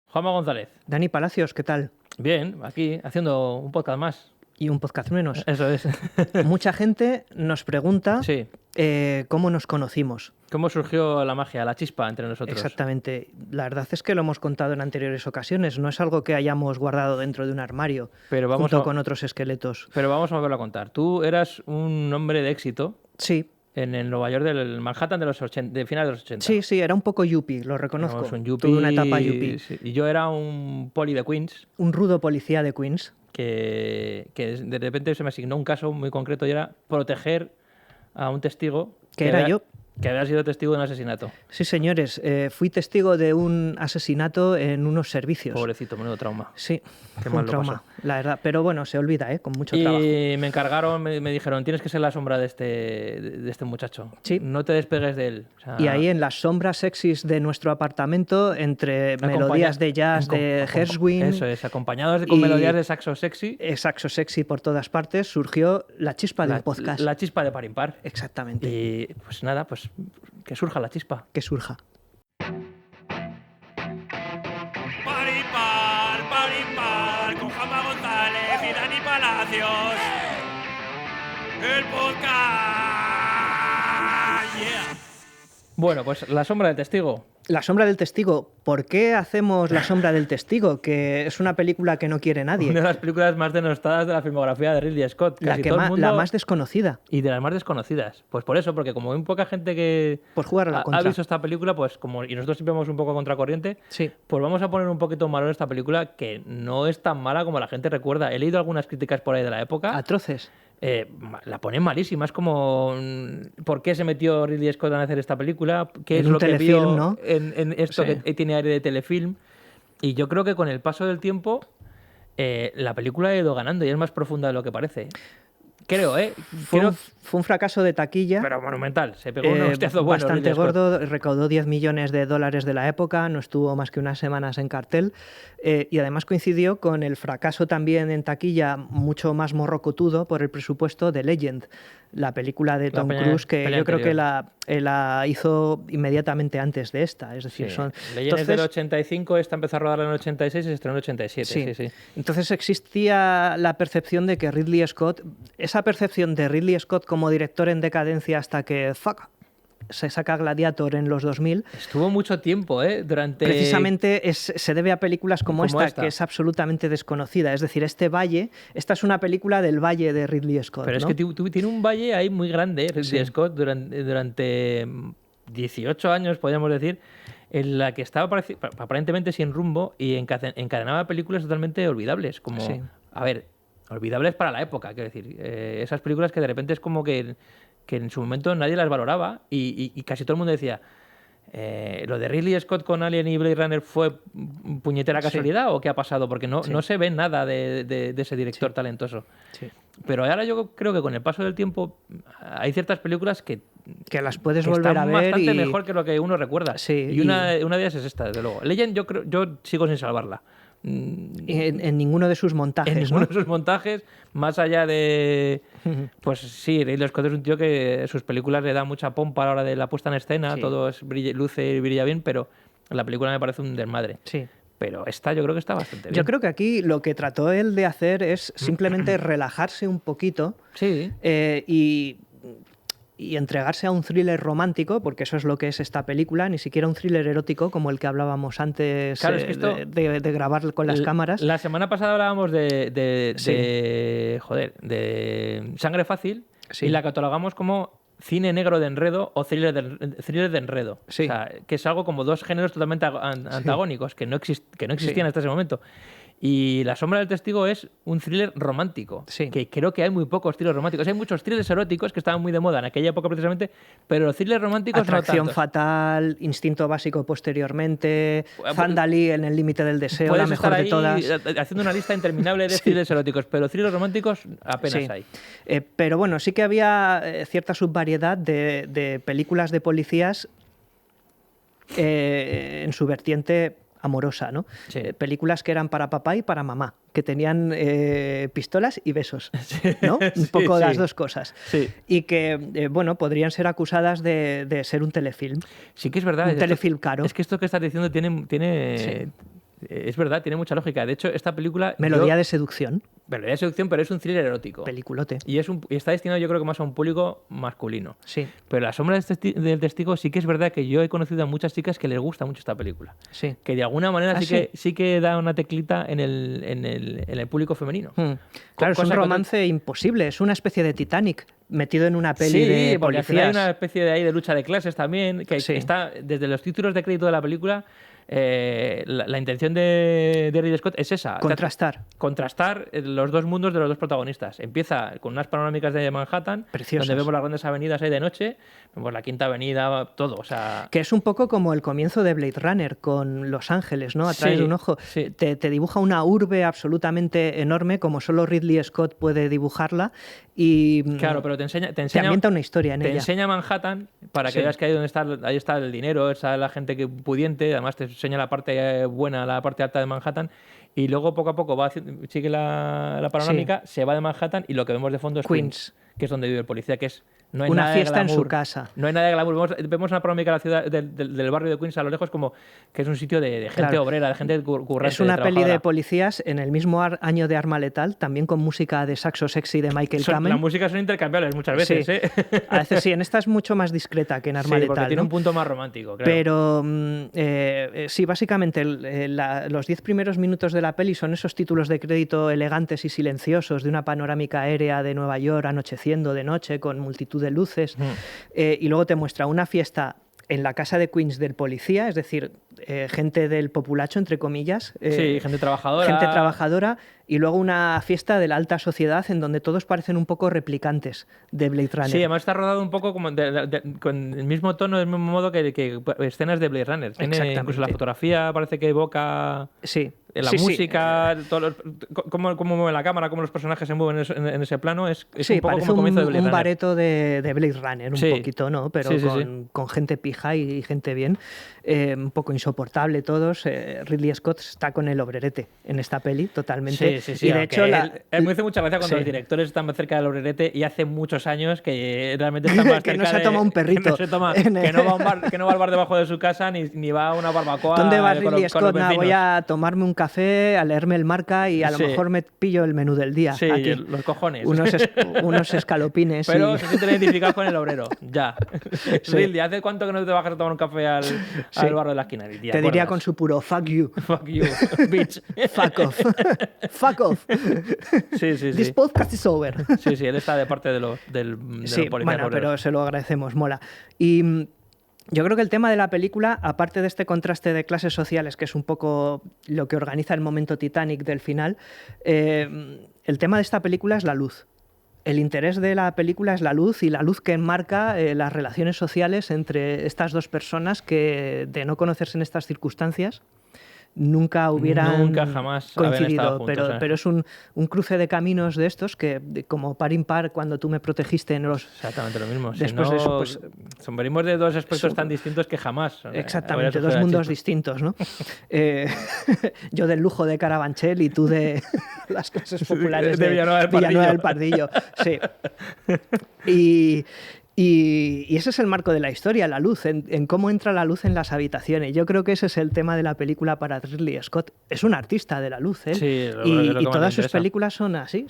Juanma González. Dani Palacios, ¿qué tal? Bien, aquí haciendo un podcast más. Y un podcast menos. Eso es. Mucha gente nos pregunta Sí. cómo nos conocimos. ¿Cómo surgió la magia, la chispa entre nosotros? Exactamente. La verdad es que lo hemos contado en anteriores ocasiones. No es algo que hayamos guardado dentro de un armario Pero junto con otros esqueletos. Pero vamos a volverlo a contar. Tú eras un hombre de éxito Sí. en el Nueva York del Manhattan de finales de los 80. Sí, era un poco yuppie, lo reconozco. Éramos un yuppie, Tuve una etapa yuppie. sí. Y yo era un poli de Queens Un rudo policía de Queens. que de repente se me asignó un caso muy concreto y era proteger a un testigo Que era yo. que había sido testigo de un asesinato. Sí, señores. Fui testigo de un asesinato en unos servicios. Pobrecito, menudo trauma. Sí, Qué fue mal un lo trauma, pasó. la verdad. Pero bueno, se olvida, con mucho Y trabajo. me encargaron, me dijeron, tienes que ser la sombra de este muchacho. Sí. No te despegues de él. O sea, Y ahí en las sombras sexys de nuestro apartamento, entre melodías de jazz de Gershwin, eso es, acompañados con melodías de saxo sexy, saxo sexy por todas partes, surgió la chispa del podcast. la chispa de par impar. Exactamente. Y pues nada, pues que surja la chispa. Que surja. Par impar, con Juanma González y Dani Palacios. El podcast. Yeah. Bueno, pues La sombra del testigo. La sombra del testigo. ¿Por qué hacemos La sombra del testigo? Que es una película que no quiere nadie. Una de las películas más denostadas de la filmografía de Ridley Scott. La, Casi que todo el mundo... la más desconocida. Y de las más desconocidas. Pues por eso, porque como hay poca gente que Por jugar a la contra. ha visto esta película, pues como y nosotros siempre vamos un poco a contracorriente, Sí. pues vamos a poner un poquito en valor esta película que no es tan mala como la gente recuerda. He leído algunas críticas por ahí de la época. Atroces. La ponen malísima. Es como ¿por qué se metió Ridley Scott a hacer esta película? ¿Qué En es un lo que telefilm, vio ¿no? en esto Sí. que tiene aire de telefilm? Y yo creo que con el paso del tiempo la película ha ido ganando y es más profunda de lo que parece. Creo, Fue un fracaso de taquilla. Pero monumental. Se pegó un hostiazo bueno. Bastante Ridley Scott. gordo, recaudó $10 millones de la época, no estuvo más que unas semanas en cartel y además coincidió con el fracaso también en taquilla mucho más morrocotudo por el presupuesto de Legend, la película de Tom Cruise que pelea yo creo que anterior. la hizo inmediatamente antes de esta. Es decir, Sí. son... Legend es del 85, esta empezó a rodar en el 86 y se estrenó en el 87. Sí. Entonces existía la percepción de que Ridley Scott, esa percepción de Ridley Scott como director en decadencia hasta que se saca Gladiator en los 2000, Estuvo mucho tiempo, durante... precisamente se debe a películas como esta, esta, que es absolutamente desconocida. Es decir, esta es una película del valle de Ridley Scott. Pero ¿no? es que tiene un valle ahí muy grande, Ridley Sí. Scott, durante 18 años, podríamos decir, en la que estaba aparentemente sin rumbo y encadenaba películas totalmente olvidables. Como, Sí. a ver, olvidables para la época, quiero decir. Esas películas que de repente es como que en su momento nadie las valoraba y casi todo el mundo decía... ¿Lo de Ridley Scott con Alien y Blade Runner fue puñetera Sí. casualidad o qué ha pasado? Porque no se ve nada de ese director talentoso. Sí. Pero ahora yo creo que con el paso del tiempo hay ciertas películas que las puedes que volver están a ver bastante y... mejor que lo que uno recuerda. Sí, y una de ellas es esta, desde luego. Legend yo sigo sin salvarla. en ninguno de sus montajes, En ninguno ¿no? de sus montajes, más allá de... Pues sí, Ridley Scott es un tío que sus películas le da mucha pompa a la hora de la puesta en escena, Sí. todo luce y brilla bien, pero la película me parece un desmadre. Sí. Pero esta yo creo que está bastante bien. Yo creo que aquí lo que trató él de hacer es simplemente relajarse un poquito Sí. y entregarse a un thriller romántico, porque eso es lo que es esta película, ni siquiera un thriller erótico como el que hablábamos antes Claro, es que esto- de grabar con las cámaras. La semana pasada hablábamos de Sangre Fácil Sí. y la catalogamos como cine negro de enredo o thriller de enredo. Sí. O sea, que es algo como dos géneros totalmente antagónicos que no existían hasta ese momento. Y La sombra del testigo es un thriller romántico, Sí. que creo que hay muy pocos thrillers románticos. Hay muchos thrillers eróticos que estaban muy de moda en aquella época precisamente, pero los thrillers románticos Atracción no tantos. fatal, instinto básico posteriormente, Bueno, Zandalí en el límite del deseo, Puedes la mejor estar de ahí todas. haciendo una lista interminable de thrillers eróticos, pero thrillers románticos apenas Sí. hay. Pero bueno, sí que había cierta subvariedad de películas de policías en su vertiente amorosa, ¿no? Sí. Películas que eran para papá y para mamá, que tenían pistolas y besos, ¿no? Un Sí, poco sí. las dos cosas. Sí. Y que, bueno, podrían ser acusadas de ser un telefilm. Sí que es verdad. Un esto- telefilm caro. Es que esto que estás diciendo tiene, Sí. Es verdad, tiene mucha lógica. De hecho, esta película... Melodía de seducción. Melodía de seducción, pero es un thriller erótico. Peliculote. Y está destinado, yo creo que más a un público masculino. Sí. Pero La sombra del testigo sí que es verdad que yo he conocido a muchas chicas que les gusta mucho esta película. Sí. Que de alguna manera sí que da una teclita en el público femenino. Claro, es un romance imposible. Es una especie de Titanic metido en una peli de porque al final hay policías. una especie de lucha de clases también, que está desde los títulos de crédito de la película. La intención de Ridley Scott es esa. Contrastar los dos mundos de los dos protagonistas. Empieza con unas panorámicas de Manhattan, preciosas, donde vemos las grandes avenidas ahí de noche, vemos la Quinta Avenida, todo. O sea... Que es un poco como el comienzo de Blade Runner con Los Ángeles, ¿no? A través de un ojo. Sí. Te dibuja una urbe absolutamente enorme, como solo Ridley Scott puede dibujarla. Y claro, pero te ambienta una historia en ella. Te enseña Manhattan para que veas que ahí está el dinero, está la gente que pudiente, además te enseña la parte buena, la parte alta de Manhattan, y luego poco a poco sigue la panorámica, se va de Manhattan y lo que vemos de fondo es Queens, que es donde vive el policía, que es... No hay una nada fiesta de glamour, en su casa. No hay nada de glamour. Vemos una panorámica de la ciudad, del barrio de Queens a lo lejos, como que es un sitio de gente obrera, de gente currante. Es una peli de policías en el mismo año de Arma Letal, también con música de saxo sexy de Michael Kamen. Las músicas son intercambiables muchas veces. Sí. A veces sí, en esta es mucho más discreta que en Arma Letal. Porque tiene un punto más romántico, claro. Pero sí, básicamente los 10 primeros minutos de la peli son esos títulos de crédito elegantes y silenciosos de una panorámica aérea de Nueva York anocheciendo de noche con multitud de luces. Y luego te muestra una fiesta en la casa de Queens del policía, es decir, gente del populacho, entre comillas. Sí, gente trabajadora. Gente trabajadora. Y luego una fiesta de la alta sociedad en donde todos parecen un poco replicantes de Blade Runner. Sí, además está rodado un poco como con el mismo tono, del mismo modo que escenas de Blade Runner. Incluso la fotografía parece que evoca... Sí. La música, cómo mueve la cámara, cómo los personajes se mueven en ese plano, es un poco como el comienzo de Blade Runner. Un bareto de Blade Runner, un poquito, ¿no? Pero con gente pija y gente bien. Un poco insoportable todos. Ridley Scott está con el obrerete en esta peli, totalmente. Sí. Y de hecho, me hace mucha gracia cuando los directores están más cerca del obrerete y hace muchos años que realmente está más cerca que no se toma un perrito. Que no va al bar debajo de su casa ni va a una barbacoa. ¿Dónde va Ridley Scott? Voy a tomarme un café, a leerme el Marca y a lo mejor me pillo el menú del día. Sí, aquí. Los cojones. Unos escalopines. Pero se sienten identificados con el obrero. Ya. Ridley, ¿hace cuánto que no te bajas a tomar un café al bar de la esquina? Te diría con su puro fuck you. Fuck you, bitch. Fuck off. Fuck off. Sí. This podcast is over. Sí, él está de parte del policía. Bueno, pero se lo agradecemos, mola. Y yo creo que el tema de la película, aparte de este contraste de clases sociales, que es un poco lo que organiza el momento Titanic del final, el tema de esta película es la luz. El interés de la película es la luz y la luz que enmarca las relaciones sociales entre estas dos personas que, de no conocerse en estas circunstancias, nunca jamás coincidido, juntos, pero es un cruce de caminos de estos que, como par impar, cuando tú me protegiste en los... Exactamente lo mismo. Después de eso, pues, venimos de dos aspectos tan distintos que jamás... Exactamente, dos mundos distintos, ¿no? Yo del lujo de Carabanchel y tú de las clases populares de Villanueva del Pardillo. Sí. Y ese es el marco de la historia, la luz, en cómo entra la luz en las habitaciones. Yo creo que ese es el tema de la película para Ridley Scott. Es un artista de la luz, ¿eh? Sí, y todas sus películas son así.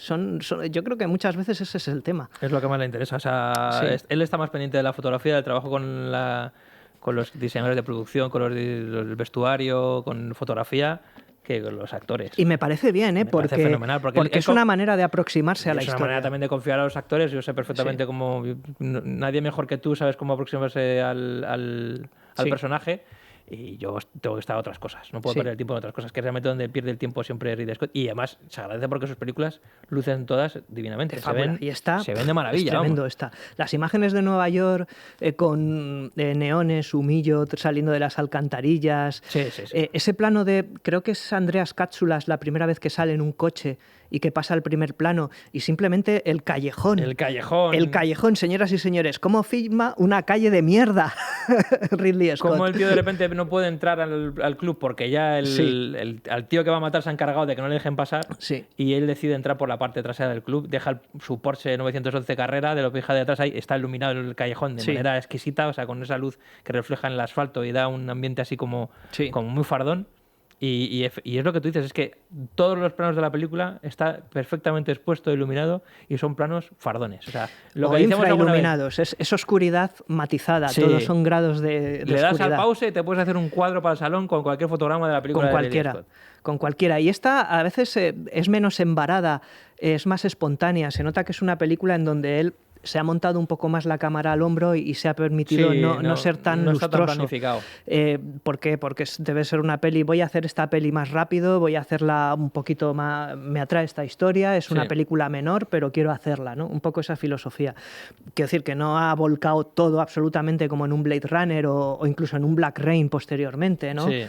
Yo creo que muchas veces ese es el tema. Es lo que más le interesa. O sea, él está más pendiente de la fotografía, del trabajo con los diseñadores de producción, con el vestuario, con fotografía, que los actores. Y me parece bien, parece fenomenal, porque es una manera de aproximarse a la historia. Es una manera también de confiar a los actores. Yo sé perfectamente cómo... Nadie mejor que tú sabes cómo aproximarse al personaje. Y yo tengo que estar a otras cosas. No puedo perder el tiempo en otras cosas, que es realmente donde pierde el tiempo siempre Ridley Scott. Y además se agradece porque sus películas lucen todas divinamente. Se ven de maravilla. Es tremendo está. Las imágenes de Nueva York con neones, humillo saliendo de las alcantarillas. Sí. Ese plano de, creo que es Andreas Katsulas, la primera vez que sale en un coche y que pasa al primer plano, y simplemente el callejón. El callejón, señoras y señores. ¿Cómo filma una calle de mierda Ridley Scott? Como el tío de repente no puede entrar al club porque ya al tío que va a matar se ha encargado de que no le dejen pasar, y él decide entrar por la parte trasera del club, deja su Porsche 911 Carrera, de lo que deja de atrás ahí está iluminado el callejón de manera exquisita, o sea, con esa luz que refleja en el asfalto y da un ambiente así como muy fardón. Y es lo que tú dices, es que todos los planos de la película está perfectamente expuesto, iluminado, y son planos fardones. O sea, lo o que decíamos alguna vez, infrailuminados, es oscuridad matizada, Sí. todos son grados de le das oscuridad. al pause y te puedes hacer un cuadro para el salón con cualquier fotograma de la película Con de Ridley cualquiera, Scott. con cualquiera. Y esta a veces es menos embarada, es más espontánea. Se nota que es una película en donde él se ha montado un poco más la cámara al hombro y se ha permitido Sí, no ser tan no está tan lustroso. planificado. ¿Por qué? Porque debe ser una peli, voy a hacer esta peli más rápido, voy a hacerla un poquito más, me atrae esta historia, es una Sí. película menor, pero quiero hacerla, ¿no? Un poco esa filosofía. Quiero decir que no ha volcado todo absolutamente como en un Blade Runner o incluso en un Black Rain posteriormente, ¿no? Sí.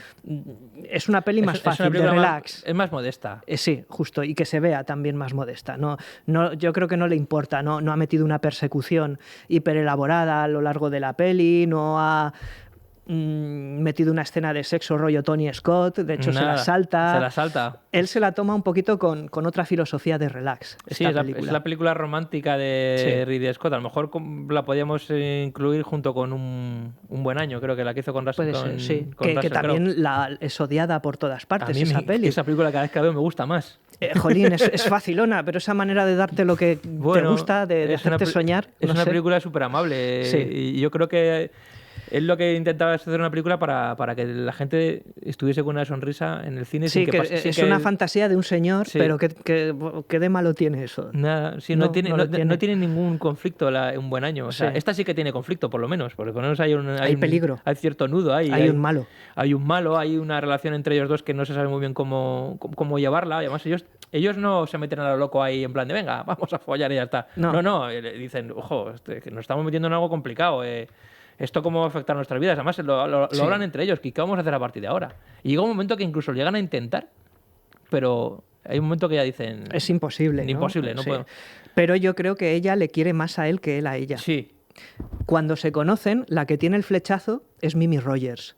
Es una peli más Es una fácil, de película más- relax. es más modesta. Sí, justo, y que se vea también más modesta. Yo creo que no le importa, no ha metido una persecución hiperelaborada a lo largo de la peli, no ha metido una escena de sexo rollo Tony Scott, de hecho se Nada, la salta. Se la salta. Él se la toma un poquito con otra filosofía de relax. Sí, esta es película. la película romántica de Sí. Ridley Scott. A lo mejor la podíamos incluir junto con un buen año, creo que la que hizo con Russell. Puede ser, sí. con Que Russell Crowe. también es odiada por todas A partes mí esa peli. esa película cada vez que la veo me gusta más. Jolín, es facilona, pero esa manera de darte lo que te Bueno, gusta, de es una hacerte pe- soñar. Es no una sé. película súper amable. Sí. Y yo creo que él lo que intentaba es hacer una película para que la gente estuviese con una sonrisa en el cine. Sí, sin que sin es que- una fantasía de un señor, Sí. pero ¿qué de malo tiene eso? Nada, sí, No, no, tiene, no no, lo tiene. no tiene ningún conflicto un buen año. O sea, Sí. esta sí que tiene conflicto, por lo menos. Porque por lo menos Hay peligro. Hay cierto nudo. Hay un malo. Hay un malo, hay una relación entre ellos dos que no se sabe muy bien cómo llevarla. Y además, ellos no se meten a lo loco ahí en plan de venga, vamos a follar y ya está. No. No, dicen, ojo, que nos estamos metiendo en algo complicado. ¿Esto cómo va a afectar nuestras vidas? Además, lo Sí. hablan entre ellos. ¿Qué vamos a hacer a partir de ahora? Y llega un momento que incluso llegan a intentar, pero hay un momento que ya dicen... Es imposible. ¿no? Imposible, no Sí. puedo. Pero yo creo que ella le quiere más a él que él a ella. Sí, Cuando se conocen, la que tiene el flechazo es Mimi Rogers.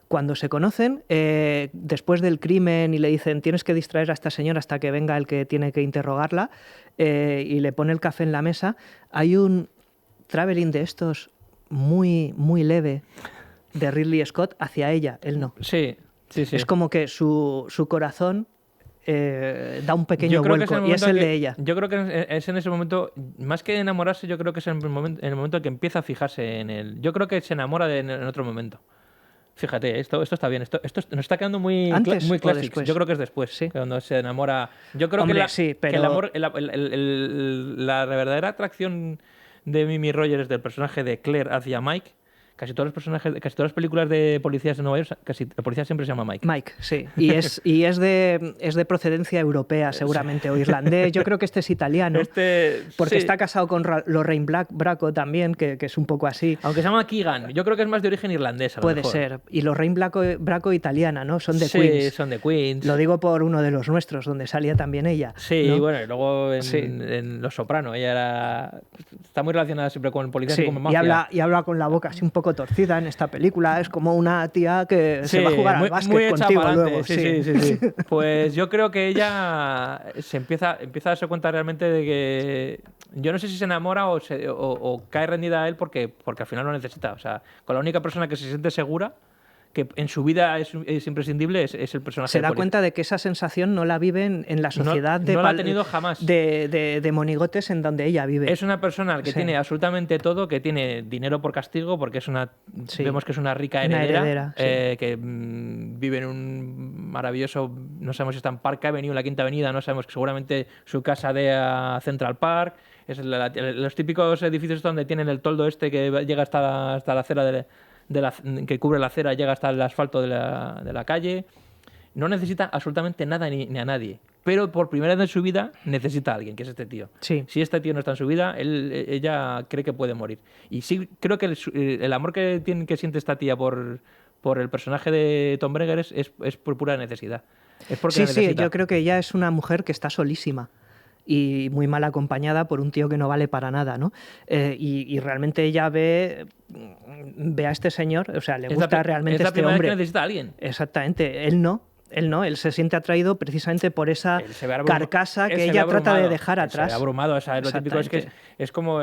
Cuando se conocen, después del crimen y le dicen tienes que distraer a esta señora hasta que venga el que tiene que interrogarla y le pone el café en la mesa, hay un traveling de estos muy, muy leve de Ridley Scott hacia ella, él no. sí. Es como que su corazón da un pequeño Yo creo que vuelco y es el de ella. Yo creo que es en ese momento, más que enamorarse, yo creo que es en el momento en que empieza a fijarse en él. Yo creo que se enamora en otro momento. Fíjate, esto está bien. Esto nos está quedando muy, ¿Antes muy o clásicos. después? Yo creo que es después, Sí. cuando se enamora. Yo creo Hombre, que, sí, que el pero- amor, la verdadera atracción de Mimi Rogers, del personaje de Claire hacia Mike, casi todos los personajes, casi todas las películas de policías de Nueva York, casi el policía siempre se llama Mike. Mike, sí. Y es de procedencia europea, seguramente, o irlandés. Yo creo que este es italiano. Porque sí. está casado con Lorraine Bracco también, que es un poco así. Aunque se llama Keegan, yo creo que es más de origen irlandés. A lo Puede mejor. ser. Y Lorraine Bracco italiana, ¿no? Son de Sí, Queens. son de Queens. Lo digo por uno de los nuestros, donde salía también ella. Sí, ¿no? bueno, y luego Sí. en Los Soprano, ella está muy relacionada siempre con policías Sí, y con y mafia. habla con la boca así un poco torcida en esta película. Es como una tía que se va a jugar al básquet muy hecha contigo pa'lante. luego. Sí. Pues yo creo que ella se empieza a darse cuenta realmente de que yo no sé si se enamora o cae rendida a él porque al final lo necesita. O sea, con la única persona que se siente segura, que en su vida es imprescindible, es el personaje. Se del da policía. cuenta de que esa sensación no la viven en la sociedad no la ha tenido jamás. de monigotes en donde ella vive. Es una persona que Sí. tiene absolutamente todo, que tiene dinero por castigo, porque Sí. vemos que es una rica Una heredera, heredera, sí. que vive en un maravilloso, no sabemos si está en Park Avenue, en la Quinta Avenida, no sabemos, que seguramente su casa de a Central Park, es los típicos edificios donde tienen el toldo este que llega hasta la acera que cubre la acera, llega hasta el asfalto de la calle. No necesita absolutamente nada ni a nadie. Pero por primera vez en su vida necesita a alguien, que es este tío. Sí. Si este tío no está en su vida, ella cree que puede morir. Y sí, creo que el amor que siente esta tía por el personaje de Tom Berger es por pura necesidad. Es porque Sí, necesita. yo creo que ella es una mujer que está solísima y muy mal acompañada por un tío que no vale para nada, ¿no? Y realmente ella ve a este señor, o sea, le gusta realmente es la este primera vez hombre. que necesita a alguien. Exactamente, él no, él se siente atraído precisamente por esa Él se ve carcasa él que se ve ella trata de abrumado. dejar Él se ve atrás. abrumado, o sea, lo típico es que Exactamente. es como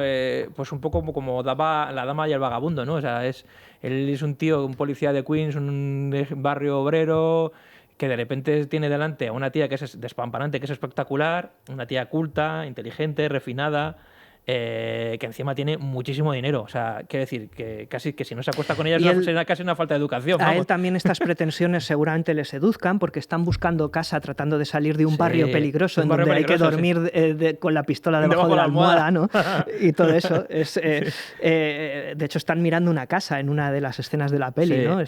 pues un poco como la dama y el vagabundo, ¿no? O sea, él es un tío, un policía de Queens, un barrio obrero, que de repente tiene delante a una tía que es despampanante, que es espectacular, una tía culta, inteligente, refinada, que encima tiene muchísimo dinero. O sea, quiero decir, que casi que si no se acuesta con ella sería casi una falta de educación. A él también estas pretensiones seguramente le seduzcan porque están buscando casa tratando de salir de un barrio peligroso donde hay que dormir con la pistola debajo de la almohada, ¿no? Y todo eso. De hecho, están mirando una casa en una de las escenas de la peli, ¿no?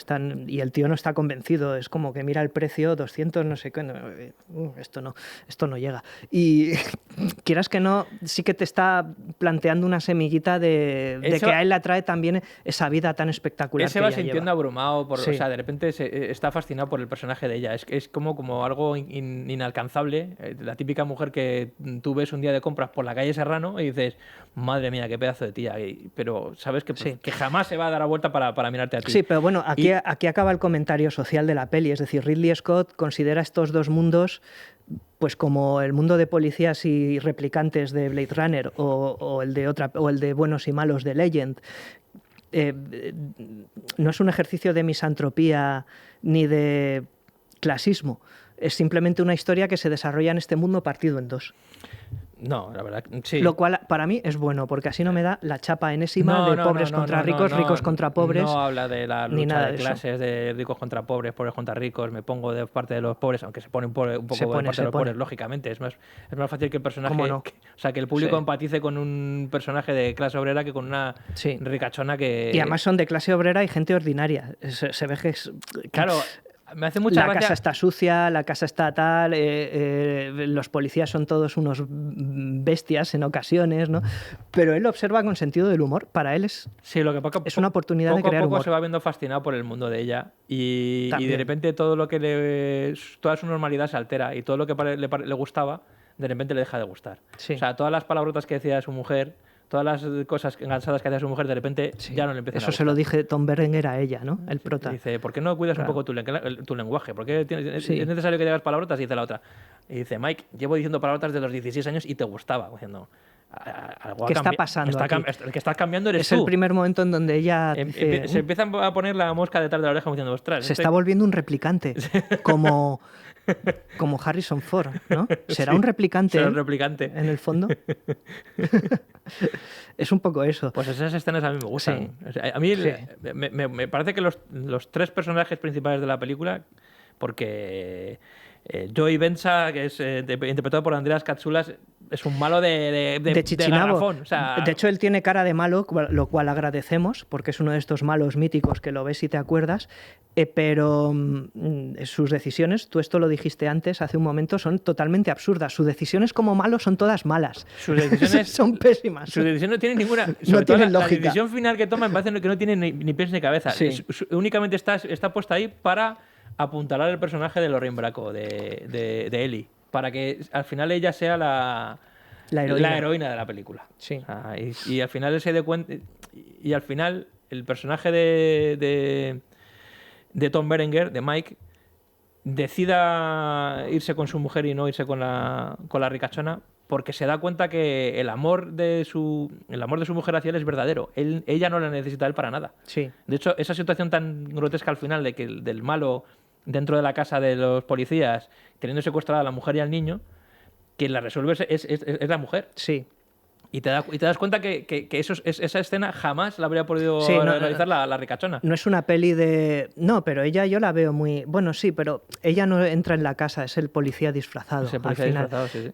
Y el tío no está convencido. Es como que mira el precio, 200, no sé qué. Esto no llega. Y quieras que no, sí que te está planteando una semillita de que a él le atrae también esa vida tan espectacular. Se va sintiendo abrumado, o sea, de repente está fascinado por el personaje de ella. Es como algo inalcanzable. La típica mujer que tú ves un día de compras por la calle Serrano y dices, madre mía, qué pedazo de tía. Pero sabes que jamás se va a dar la vuelta para mirarte a ti. Sí, pero bueno, aquí acaba el comentario social de la peli. Es decir, Ridley Scott considera estos dos mundos pues como el mundo de policías y replicantes de Blade Runner o el de buenos y malos de Legend. No es un ejercicio de misantropía ni de clasismo. Es simplemente una historia que se desarrolla en este mundo partido en dos. No, la verdad, sí. Lo cual para mí es bueno, porque así no me da la chapa enésima de pobres contra ricos, ricos contra pobres. No habla de la lucha ni nada de clases, de ricos contra pobres contra ricos. Me pongo de parte de los pobres, aunque se pone un poco de parte de los pobres, lógicamente. Es más fácil que el personaje, no? que el público empatice con un personaje de clase obrera que con una ricachona que... Y además son de clase obrera y gente ordinaria. Se ve que es... Claro... Me hace mucha gracia. La casa está sucia, la casa está tal, los policías son todos unos bestias en ocasiones, ¿no? Pero él observa con sentido del humor. Para él es una oportunidad de crear humor. Poco a poco se va viendo fascinado por el mundo de ella y de repente todo lo que toda su normalidad se altera y todo lo que le gustaba, de repente le deja de gustar. Sí. O sea, todas las palabrotas que decía su mujer, todas las cosas enganchadas que hacía su mujer, de repente ya no le empiezan a gustar. Eso se lo dije Tom Berenger a ella, ¿no? El prota. Dice, ¿por qué no cuidas un poco tu lenguaje? ¿Por qué es necesario que digas palabrotas? Y dice la otra. Y dice, Mike, llevo diciendo palabrotas de los 16 años y te gustaba. Diciendo, ¿qué está pasando aquí? El que estás cambiando eres tú. Es el primer momento en donde ella dice... Se empiezan a poner la mosca detrás de la oreja diciendo, ostras... Se está volviendo un replicante, como Harrison Ford, ¿no? ¿Será un replicante? Será un replicante. En el fondo. Es un poco eso. Pues esas escenas a mí me gustan. Sí. A mí me parece que los tres personajes principales de la película, porque Joey Benza, que es interpretado por Andreas Katsoulas, es un malo de Chichinabo. garrafón. O sea... De hecho, él tiene cara de malo, lo cual agradecemos, porque es uno de estos malos míticos que lo ves y te acuerdas, pero sus decisiones, tú esto lo dijiste antes, hace un momento, son totalmente absurdas. Sus decisiones como malo son todas malas. Sus decisiones son pésimas. Sus decisiones no tienen ninguna... No tienen lógica. La decisión final que toma me parece que no tiene ni pies ni cabeza. Sí. Únicamente está puesta ahí para apuntalar el personaje de Lorraine Bracco, de Ellie, para que al final ella sea la heroína de la película. Sí. Y al final se dé cuenta, y al final el personaje de Tom Berenger, de Mike, decida irse con su mujer y no irse con la ricachona, porque se da cuenta que el amor de su mujer hacia él es verdadero. Ella no la necesita a él para nada. Sí. De hecho, esa situación tan grotesca al final de que del malo dentro de la casa de los policías, teniendo secuestrada a la mujer y al niño, quien la resuelve es la mujer. Sí. Y te das cuenta que esa escena jamás la habría podido realizar la ricachona. No es una peli de... No, pero ella yo la veo muy... Bueno, sí, pero ella no entra en la casa, es el policía disfrazado. Es el policía disfrazado, sí.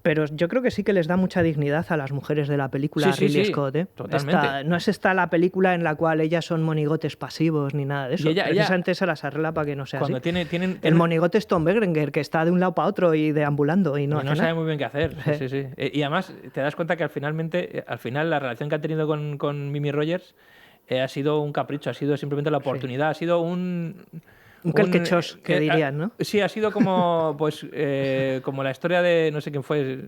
Pero yo creo que sí que les da mucha dignidad a las mujeres de la película Ridley Scott. Totalmente. No es esta la película en la cual ellas son monigotes pasivos ni nada de eso. Precisamente se las arregla para que no sea así. El monigote es Tom Berenger, que está de un lado para otro y deambulando y no sabe muy bien qué hacer. Sí. Y además te das cuenta que al final la relación que ha tenido con Mimi Rogers ha sido un capricho, ha sido simplemente la oportunidad, ha sido un quelquechos, que dirían, ¿no? Sí, ha sido como como la historia de no sé quién fue,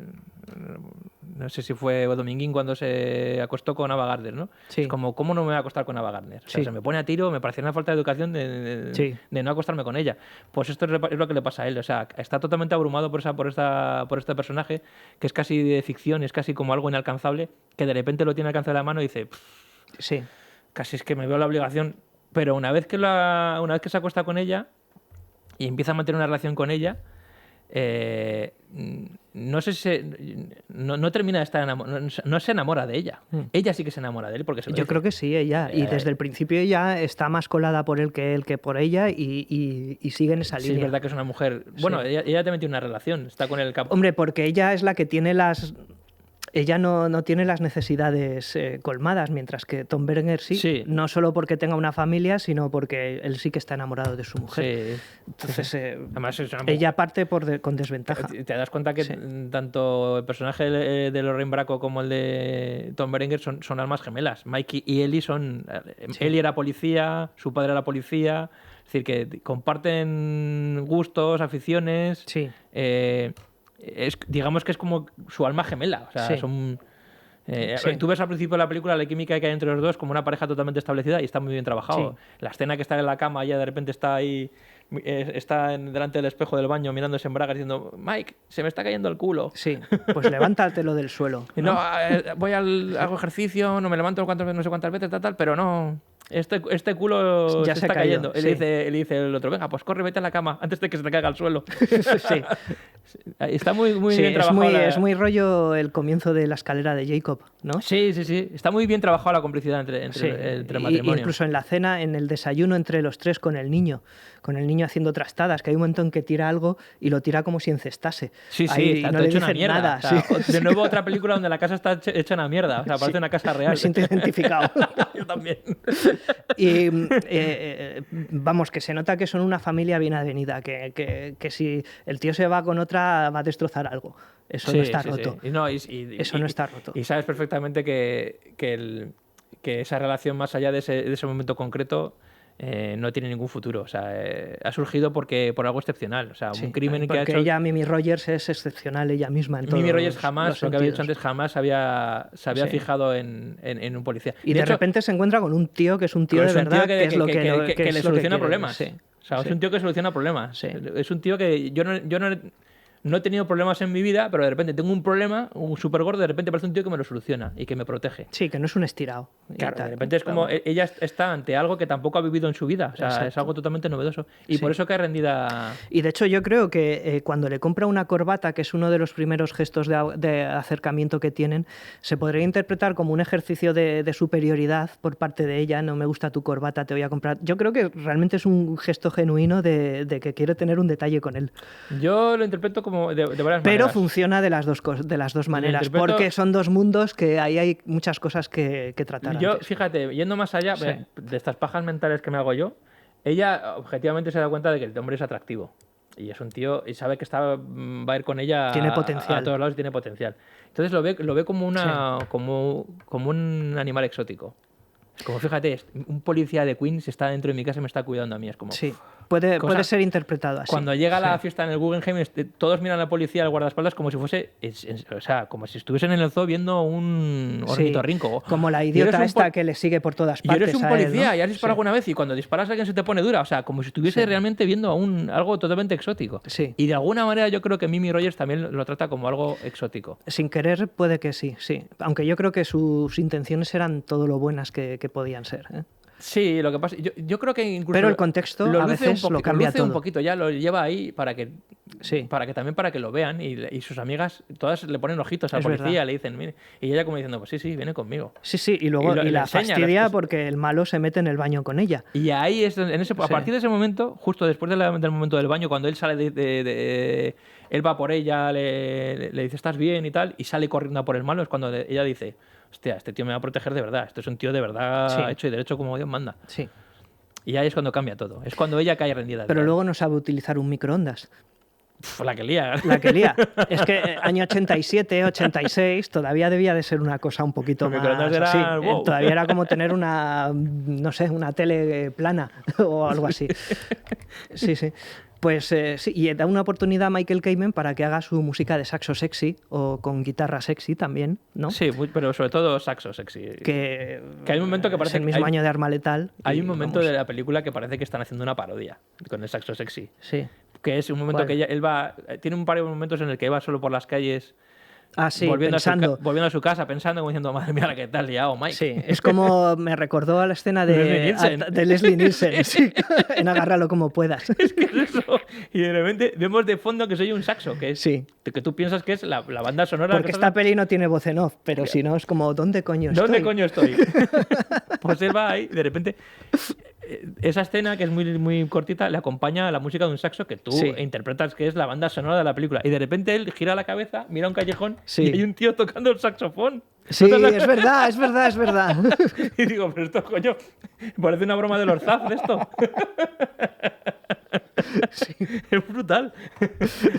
no sé si fue Dominguín cuando se acostó con Ava Gardner, ¿no? Sí. Es como, ¿cómo no me voy a acostar con Ava Gardner? O sea, se me pone a tiro, me parecía una falta de educación de no acostarme con ella. Pues esto es lo que le pasa a él, o sea, está totalmente abrumado por este personaje, que es casi de ficción, es casi como algo inalcanzable, que de repente lo tiene al alcance de la mano y dice, sí, casi es que me veo la obligación. Pero una vez que se acuesta con ella, y empieza a mantener una relación con ella, no sé si no termina de estar enamorada, no se enamora de ella. Ella sí que se enamora de él porque se lo Yo dice. creo que sí, ella. Y desde el principio ella está más colada por él que por ella y sigue en esa Sí, línea. es verdad que es una mujer. Bueno, Sí. ella también tiene una relación. Está con el capo. Hombre, porque ella es la que tiene las... Ella no tiene las necesidades colmadas, mientras que Tom Berenger sí, Sí. no solo porque tenga una familia, sino porque él sí que está enamorado de su mujer. Sí. Entonces, Además, es una mujer. ella parte con desventaja. Te das cuenta que tanto el personaje de Lorraine Bracco como el de Tom Berenger son almas gemelas. Mike y Ellie son... Ellie era policía, su padre era policía. Es decir, que comparten gustos, aficiones. Sí. Digamos que es como su alma gemela. O sea, Sí. son... Sí. Tú ves al principio de la película la química que hay entre los dos como una pareja totalmente establecida y está muy bien trabajado. Sí. La escena que está en la cama, ella de repente está ahí, delante del espejo del baño mirándose en bragas diciendo, Mike, se me está cayendo el culo. Sí, pues levántatelo del suelo. Y no, hago ejercicio, no me levanto no sé cuántas veces, tal, pero no. Este culo Ya se se está ha caído, cayendo. Y sí. le dice el otro, venga, pues corre, vete a la cama antes de que se te caiga al suelo. Sí. Está muy Sí, bien trabajado. es muy rollo el comienzo de la escalera de Jacob, ¿no? Sí. Está muy bien trabajado la complicidad entre Sí. el Y matrimonio. incluso en la cena, en el desayuno entre los tres con el niño haciendo trastadas, que hay un momento en que tira algo y lo tira como si encestase. Sí, Ahí, está y no todo le hecho una dicen mierda. nada. O sea, sí. De nuevo otra película donde la casa está hecha una mierda. O sea, parece una casa real. Me siento identificado. Yo también. Y vamos, que se nota que son una familia bien avenida, que si el tío se va con otra va a destrozar algo. Eso no está roto. Sí. Y no, Eso no está roto. Y sabes perfectamente que esa relación, más allá de ese momento concreto, no tiene ningún futuro. O sea, ha surgido por algo excepcional. O sea, Sí, un crimen que ha porque hecho... ella, Mimi Rogers, es excepcional ella misma en todos Mimi Rogers jamás, los lo que había dicho sentidos. antes, jamás se había Sí. fijado en un policía. Y de hecho, repente se encuentra con un tío que es un tío es de un tío verdad, que es lo que le es lo que soluciona quiere. problemas. Sí. O sea, Sí. es un tío que soluciona problemas. Sí. Es un tío que yo no he tenido problemas en mi vida, pero de repente tengo un problema, un súper gordo, de repente aparece un tío que me lo soluciona y que me protege. Sí, que no es un estirado. y Claro, tal. de repente es como ella está ante algo que tampoco ha vivido en su vida. O sea, Exacto. es algo totalmente novedoso. Y Sí. por eso cae rendida. Y de hecho yo creo que cuando le compra una corbata, que es uno de los primeros gestos de acercamiento que tienen, se podría interpretar como un ejercicio de superioridad por parte de ella. No me gusta tu corbata, te voy a comprar. Yo creo que realmente es un gesto genuino de que quiere tener un detalle con él. Yo lo interpreto como de varias Pero maneras. funciona de las dos maneras, interpreto- porque son dos mundos que ahí hay muchas cosas que tratar Yo, antes. fíjate, yendo más allá Sí. de estas pajas mentales que me hago yo, ella objetivamente se da cuenta de que el hombre es atractivo. Y es un tío, y sabe que va a ir con ella Tiene potencial. a todos lados y tiene potencial. Entonces lo ve como como un animal exótico. Como fíjate, un policía de Queens está dentro de mi casa y me está cuidando a mí. Es como. Sí, puede ser interpretado así. Cuando llega la Sí. fiesta en el Guggenheim, todos miran al policía, al guardaespaldas, como si fuese. O sea, como si estuviesen en el zoo viendo un Sí, ornitorrinco. como la Y eres idiota un esta que le sigue por todas Y partes. eres un a él, policía ¿no? y has disparado Sí. alguna vez y cuando disparas a alguien se te pone dura. O sea, como si estuviese Sí. realmente viendo algo totalmente exótico. Sí. Y de alguna manera yo creo que Mimi Rogers también lo trata como algo exótico. Sin querer puede que sí, sí. Aunque yo creo que sus intenciones eran todo lo buenas que podían ser. ¿eh? Sí, lo que pasa, yo creo que incluso Pero el contexto a luce veces lo cambia luce un todo. poquito, ya lo lleva ahí para que Sí. también para que lo vean y sus amigas todas le ponen ojitos al Es policía, verdad. le dicen, mire, y ella como diciendo, pues sí, viene conmigo. Sí, sí, y luego Y le la enseña las fastidia cosas. porque el malo se mete en el baño con ella. Y ahí es a Sí. partir de ese momento, justo después del momento del baño, cuando él sale él va por ella, le dice estás bien y tal, y sale corriendo a por el malo, es cuando ella dice, hostia, este tío me va a proteger de verdad, este es un tío de verdad Sí. hecho y derecho como Dios manda. Sí. Y ahí es cuando cambia todo, es cuando ella cae rendida. Pero luego no sabe utilizar un microondas. La que lía. La que lía. Es que año 87, 86, todavía debía de ser una cosa un poquito Los más microondas eran- así. wow. Todavía era como tener no sé, una tele plana o algo así. Sí, sí. Pues sí, y da una oportunidad a Michael Kamen para que haga su música de saxo sexy o con guitarra sexy también, ¿no? Sí, pero sobre todo saxo sexy. Que hay un momento que es parece el mismo año de Arma Letal. Hay y un momento vamos, de la película que parece que están haciendo una parodia con el saxo sexy. Sí. Que es un momento ¿Cuál? que él va. Tiene un par de momentos en el que va solo por las calles Ah, sí, volviendo pensando. volviendo a su casa, pensando, como diciendo, madre mía, la que tal liado, Mike. Sí, es como me recordó a la escena Leslie Nielsen. de Leslie Nielsen, sí, en Agárralo como puedas. Es que es eso. Y de repente vemos de fondo que soy un saxo, que es Sí. que tú piensas que es la banda sonora. Porque que esta estás- peli no tiene voz en off, pero si no es como, ¿dónde coño estoy? ¿Dónde coño estoy? Pues él va ahí, de repente. Esa escena, que es muy, muy cortita, le acompaña a la música de un saxo que tú Sí. interpretas que es la banda sonora de la película. Y de repente él gira la cabeza, mira un callejón Sí. y hay un tío tocando el saxofón. Sí, ¿No te- es verdad, es verdad, es verdad. Y digo, pero esto, coño, parece una broma de los Zaz de esto. Es brutal.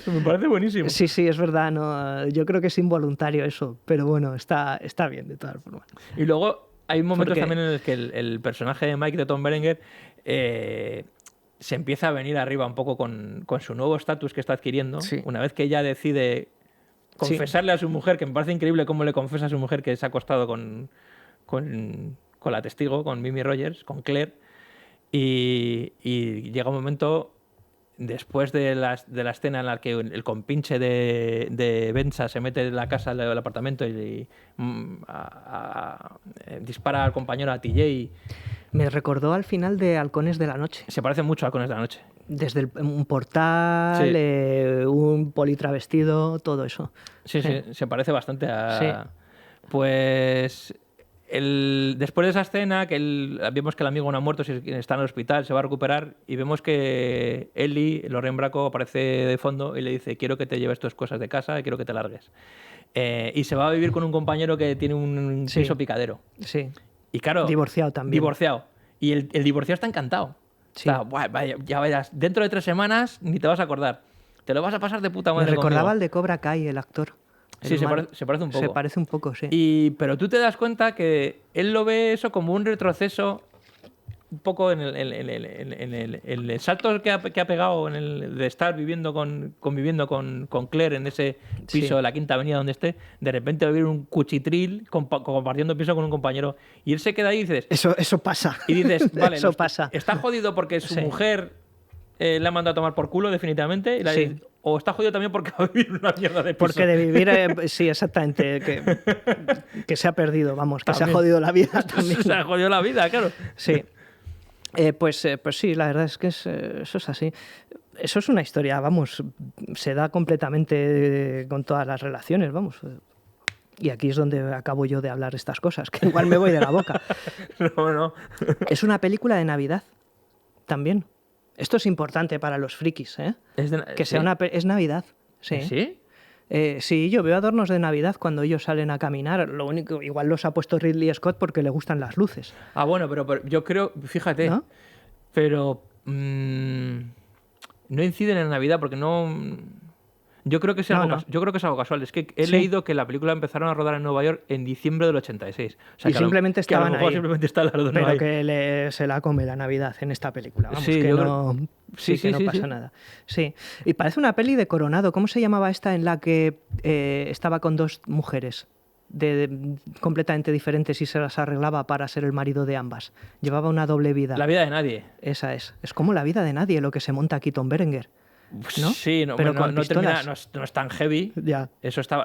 Me parece buenísimo. Sí, sí, es verdad. No, yo creo que es involuntario eso, pero bueno, está bien de todas formas. Y luego hay momentos Porque- también en los que el personaje de Mike de Tom Berenger se empieza a venir arriba un poco con su nuevo estatus que está adquiriendo. Sí. Una vez que ella decide confesarle a su mujer, que me parece increíble cómo le confesa a su mujer que se ha acostado con la testigo, con Mimi Rogers, con Claire. Y llega un momento, después de la escena en la que el compinche de Benza se mete en la casa del apartamento y dispara al compañero, a TJ. Me recordó al final de Halcones de la Noche. Se parece mucho a Halcones de la Noche. Desde un portal, Sí. un politravestido, todo eso. Sí, sí, se parece bastante a... Sí. Pues... después de esa escena, vemos que el amigo no ha muerto, está en el hospital, se va a recuperar, y vemos que Ellie, Lorraine Bracco, aparece de fondo y le dice: quiero que te lleves tus cosas de casa y quiero que te largues. Y se va a vivir con un compañero que tiene un Sí. piso picadero. Sí. Y claro... Divorciado también. Divorciado. Y el divorciado está encantado. Sí. Está, "Buah, vaya, ya verás, dentro de 3 semanas ni te vas a acordar. Te lo vas a pasar de puta Me madre recordaba conmigo". al de Cobra Kai, el actor. Sí, El se malo. parece un poco. Se parece un poco, sí. Pero tú te das cuenta que él lo ve eso como un retroceso un poco en el salto que ha pegado de estar conviviendo con Claire en ese piso Sí. de la Quinta Avenida donde esté, de repente va a vivir un cuchitril compartiendo piso con un compañero. Y él se queda ahí y dices, Eso pasa. y dices, vale, Eso pasa. está jodido porque su Sí. mujer le ha mandado a tomar por culo definitivamente, y Sí. o está jodido también porque va a vivir una mierda de piso. Porque de vivir, sí, exactamente, que se ha perdido, vamos, que se ha También. jodido la vida también. Se ha jodido la vida, claro. Sí. Pues sí, la verdad es que eso es así. Eso es una historia, vamos, se da completamente con todas las relaciones, vamos. Y aquí es donde acabo yo de hablar estas cosas, que igual me voy de la boca. No. Es una película de Navidad, también. Esto es importante para los frikis, ¿eh? Que sea es Navidad. Sí. ¿Sí? Sí, yo veo adornos de Navidad cuando ellos salen a caminar. Lo único, igual los ha puesto Ridley Scott porque le gustan las luces. Ah, bueno, pero yo creo, fíjate, ¿No? pero no inciden en Navidad porque no... Yo creo que es No, algo, no. yo creo que es algo casual. Es que he Sí. leído que la película empezaron a rodar en Nueva York en diciembre del 86. O sea, Y que a lo- simplemente que a lo estaban mejor ahí. simplemente está el adorno Pero ahí. que se la come la Navidad en esta película. Vamos, Sí, que yo no, creo- sí, sí, que no sí, pasa sí. nada. Sí. Y parece una peli de Coronado. ¿Cómo se llamaba esta en la que estaba con dos mujeres completamente diferentes y se las arreglaba para ser el marido de ambas? Llevaba una doble vida. La vida de nadie. Esa es. Es como la vida de nadie lo que se monta aquí Tom Berenger. ¿No? Sí, no, Pero no, con no termina, pistolas. no es tan heavy. Ya. Eso está,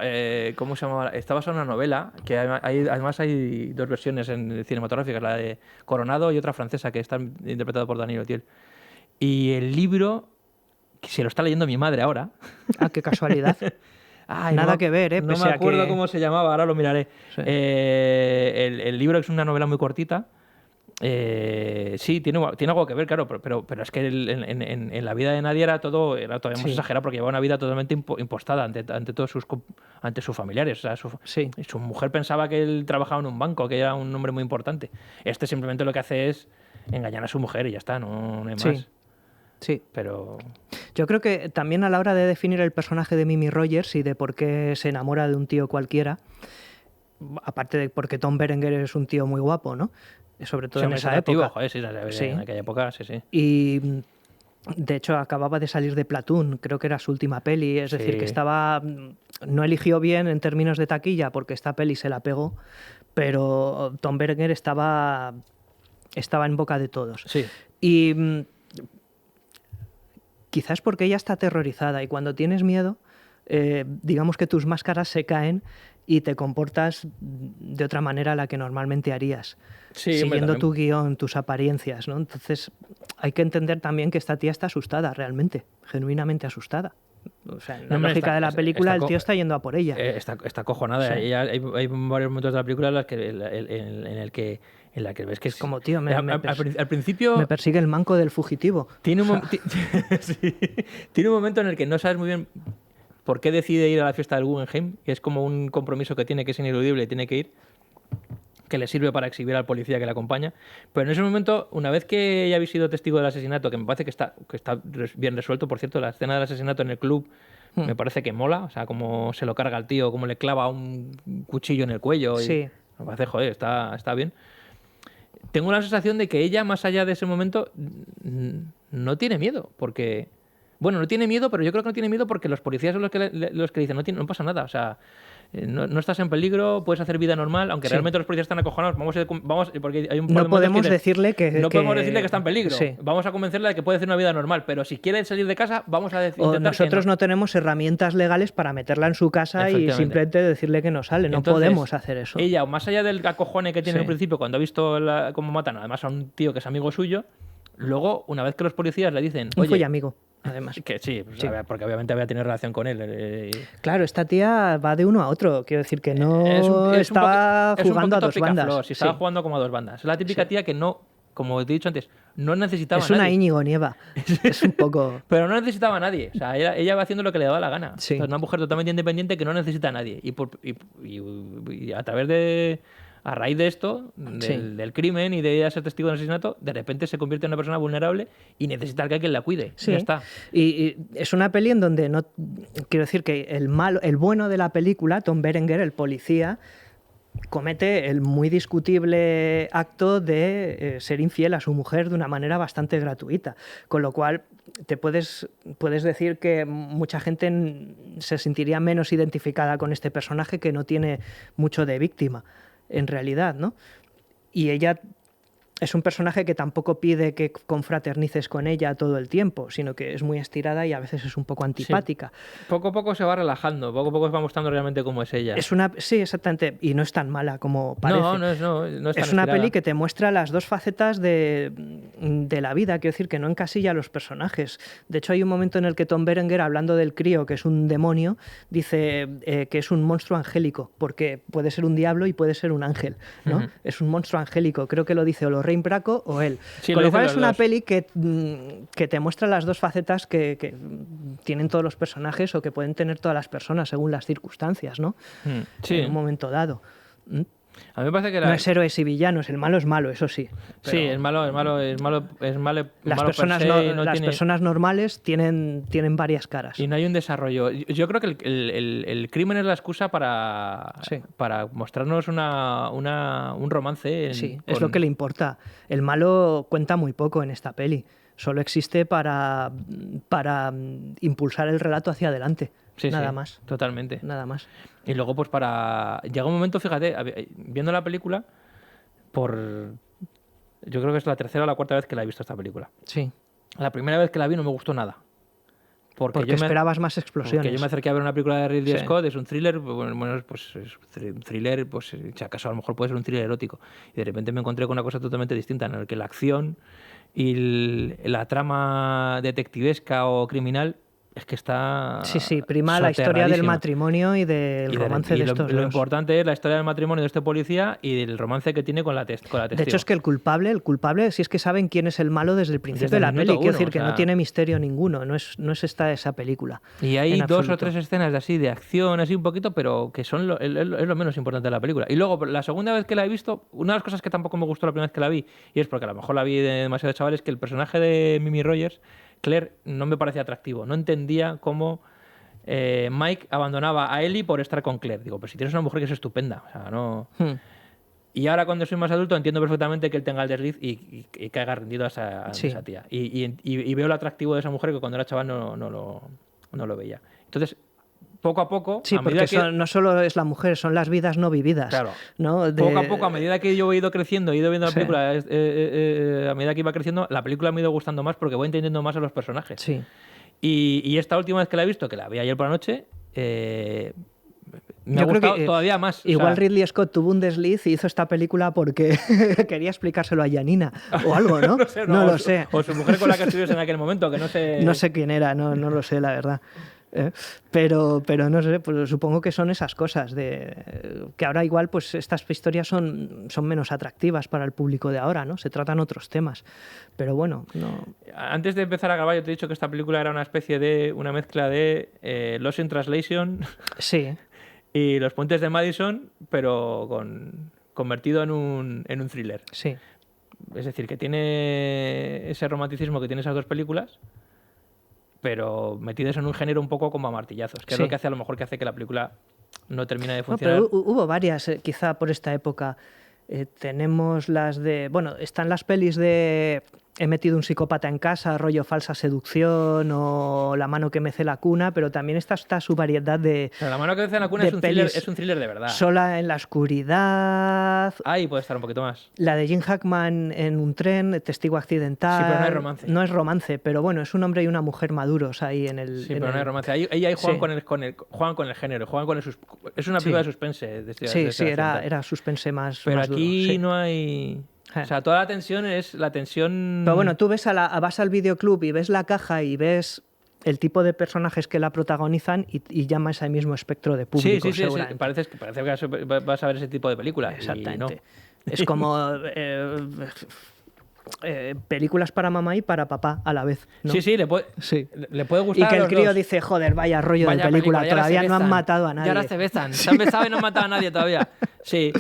¿cómo se llama? Está basado en una novela, que además hay dos versiones cinematográficas, la de Coronado y otra francesa, que está interpretada por Daniel Autier. Y el libro, que se lo está leyendo mi madre ahora. Ah, qué casualidad. Ay, Nada no, que ver, ¿eh? No Pese me a acuerdo que- cómo se llamaba, ahora lo miraré. Sí. El libro es una novela muy cortita. Sí, tiene algo que ver, claro, pero es que en la vida de nadie era todavía más Sí. exagerado porque llevaba una vida totalmente impostada ante todos ante sus familiares. O sea, Sí. su mujer pensaba que él trabajaba en un banco, que era un hombre muy importante. Este simplemente lo que hace es engañar a su mujer y ya está, no hay más. Sí. Sí. Pero Yo creo que también a la hora de definir el personaje de Mimi Rogers y de por qué se enamora de un tío cualquiera, aparte de porque Tom Berenger es un tío muy guapo, ¿no? Sobre todo sí, en es esa atractivo, época. joder, Sí. en aquella época, sí, sí. Y de hecho acababa de salir de Platoon, creo que era su última peli, es decir, Sí. que no eligió bien en términos de taquilla porque esta peli se la pegó, pero Tom Berenger estaba en boca de todos. Sí. Y quizás porque ella está aterrorizada y cuando tienes miedo, digamos que tus máscaras se caen y te comportas de otra manera a la que normalmente harías, Sí, siguiendo hombre, tu guión, tus apariencias, ¿no? Entonces hay que entender también que esta tía está asustada realmente, genuinamente asustada. O sea, en la hombre, lógica está- de la está- película está el co- tío está yendo a por ella. Está acojonada. Sí. Hay varios momentos de la película en, en la que ves que es como, tío, al principio me persigue el manco del fugitivo. tiene un, O sea, sí. Tiene un momento en el que no sabes muy bien por qué decide ir a la fiesta del Guggenheim, que es como un compromiso que tiene, que es ineludible, tiene que ir, que le sirve para exhibir al policía que le acompaña. Pero en ese momento, una vez que ya habéis sido testigo del asesinato, que me parece que está bien resuelto, por cierto, la escena del asesinato en el club me parece que mola, o sea, cómo se lo carga al tío, cómo le clava un cuchillo en el cuello. Y Sí. me parece, joder, está bien. Tengo la sensación de que ella, más allá de ese momento, no tiene miedo, porque... Bueno, no tiene miedo, pero yo creo que no tiene miedo porque los policías son los que le dicen, no pasa nada, o sea, no estás en peligro, puedes hacer vida normal, aunque Sí. realmente los policías están acojonados, porque hay un par de No momentos podemos que decirle que... no podemos decirle que está en peligro, Sí. vamos a convencerle de que puede hacer una vida normal, pero si quiere salir de casa, vamos a O intentar nosotros que no tenemos herramientas legales para meterla en su casa y Efectivamente. simplemente decirle que no sale. No Entonces, podemos hacer eso. Ella, más allá del acojone que tiene Sí. al principio cuando ha visto cómo matan además a un tío que es amigo suyo, luego, una vez que los policías le dicen, Un oye, follamigo, además. que sí, pues, Sí. porque obviamente había tenido relación con él. Claro, esta tía va de uno a otro. Quiero decir que no Es un está es un jugando a poquito dos picaflor, bandas. si estaba Sí. jugando como a dos bandas. Es la típica Sí. tía que no, como te he dicho antes, no necesitaba Es a una nadie. Íñigo Nieva. Es un poco... Pero no necesitaba a nadie. O sea, ella va haciendo lo que le daba la gana. Sí. O sea, es una mujer totalmente independiente que no necesita a nadie. Y a través de... A raíz de esto, Sí. del crimen y de ser testigo de un asesinato, de repente se convierte en una persona vulnerable y necesita que alguien la cuide. Sí. Ya está. Y es una peli en donde no... Quiero decir que el bueno de la película, Tom Berenger, el policía, comete el muy discutible acto de ser infiel a su mujer de una manera bastante gratuita. Con lo cual, puedes decir que mucha gente se sentiría menos identificada con este personaje que no tiene mucho de víctima, en realidad, ¿no? Y ella es un personaje que tampoco pide que confraternices con ella todo el tiempo, sino que es muy estirada y a veces es un poco antipática. Poco a poco se va relajando, poco a poco se va mostrando realmente cómo es ella. Sí, exactamente, y no es tan mala como parece. No es tan Es una estirada. peli que te muestra las dos facetas de la vida, quiero decir, que no encasilla a los personajes. De hecho, hay un momento en el que Tom Berenger, hablando del crío, que es un demonio, dice que es un monstruo angélico, porque puede ser un diablo y puede ser un ángel, ¿no? Ujú. Es un monstruo angélico, creo que lo dice o Lorraine Bracco o él. Sí, Con lo lo cual dicen es los una dos. peli que te muestra las dos facetas que tienen todos los personajes o que pueden tener todas las personas según las circunstancias, ¿no? Sí. En un momento dado. ¿Mm? A mí me parece que No es héroes y villanos, el malo es malo, eso sí. Sí, pero es malo. Las, malo personas, per se, las tiene- personas normales tienen varias caras. Y no hay un desarrollo. Yo creo que el crimen es la excusa para mostrarnos un romance. Sí, es lo que le importa. El malo cuenta muy poco en esta peli. Solo existe para impulsar el relato hacia adelante. Sí, Nada sí, más. Totalmente. Nada más. Y luego, pues llega un momento, fíjate, viendo la película, yo creo que es la tercera o la cuarta vez que la he visto esta película. Sí. La primera vez que la vi no me gustó nada. Porque yo me- esperabas más explosiones. Porque yo me acerqué a ver una película de Ridley Sí. Scott, es un thriller, bueno, pues es un thriller, pues si acaso a lo mejor puede ser un thriller erótico. Y de repente me encontré con una cosa totalmente distinta, en la que la acción y la trama detectivesca o criminal es que está Sí, prima la historia del soterradísima. matrimonio y del romance y de lo, estos lo dos. importante es la historia del matrimonio de este policía y del romance que tiene con la testigo. De hecho, es que el culpable, si es que saben quién es el malo desde el principio Desde de la el peli, minuto quiero uno, decir o que no sea- tiene misterio ninguno, no es esa película. Y hay en 2 o absoluto. 3 escenas de así de acción, así un poquito, pero que son es lo menos importante de la película. Y luego, la segunda vez que la he visto, una de las cosas que tampoco me gustó la primera vez que la vi, y es porque a lo mejor la vi de demasiado chaval, es que el personaje de Mimi Rogers, Claire, no me parecía atractivo. No entendía cómo Mike abandonaba a Ellie por estar con Claire. Digo, pero si tienes una mujer que es estupenda, o sea, no... Y ahora cuando soy más adulto entiendo perfectamente que él tenga el desliz y caiga rendido a Sí. esa tía. Y veo lo atractivo de esa mujer que cuando era chaval no lo veía. Entonces, poco a poco... Sí, a medida porque no solo es la mujer, son las vidas no vividas. Claro. ¿no? Poco a poco, a medida que yo he ido creciendo, he ido viendo la Sí. película, a medida que iba creciendo, la película me ha ido gustando más porque voy entendiendo más a los personajes. Sí. Y esta última vez que la he visto, que la vi ayer por la noche, me ha Yo creo gustado que, todavía más. O Igual sea, Ridley Scott tuvo un desliz y hizo esta película porque quería explicárselo a Janina o algo, ¿no? no sé, No o lo su- sé. O su mujer con la que estuviste en aquel momento, que no sé. No sé quién era, no lo sé, la verdad. Pero no sé, pues supongo que son esas cosas de que ahora igual pues estas historias son menos atractivas para el público de ahora, ¿no? Se tratan otros temas. Pero bueno, no. Antes de empezar a grabar, yo te he dicho que esta película era una especie de una mezcla de Lost in Translation Sí, y Los Puentes de Madison, pero convertido en un thriller. sí. Es decir, que tiene ese romanticismo que tiene esas dos películas, pero metidos en un género un poco como a martillazos, que es Sí. lo que hace a lo mejor que hace que la película no termine de No, funcionar. pero hubo varias, quizá por esta época. Tenemos las de. Bueno, están las pelis de He metido un psicópata en casa, rollo falsa seducción o La mano que mece la cuna, pero también está su variedad de. O sea, La mano que vence en la cuna de es un thriller de verdad. Sola en la oscuridad. Ahí puede estar un poquito más. La de Jim Hackman en un tren, testigo accidental. Sí, pero no es romance. No es romance, pero bueno, es un hombre y una mujer maduros ahí en el. Sí, en pero no el- hay romance. Ahí juegan, Sí. juegan con el género, juegan con es una película de suspense. Sí, sí, era accidental. suspense más. Pero más duro, aquí sí. no hay. O sea, toda la tensión es la tensión. Pero bueno, tú vas al videoclub y ves la caja y ves el tipo de personajes que la protagonizan y llamas al mismo espectro de sí, público, sí, sí, sí. seguramente. Parece que vas a ver ese tipo de películas. Exactamente. Y no. Es como películas para mamá y para papá a la vez, ¿no? Sí, sí, le puede, Sí. le puede Y gustar. que a el los crío dos. dice, joder, vaya rollo Vaya de película, y ahora todavía se no han besan. matado a nadie. Y ahora se besan. Se han besado y no han matado a nadie todavía. Sí,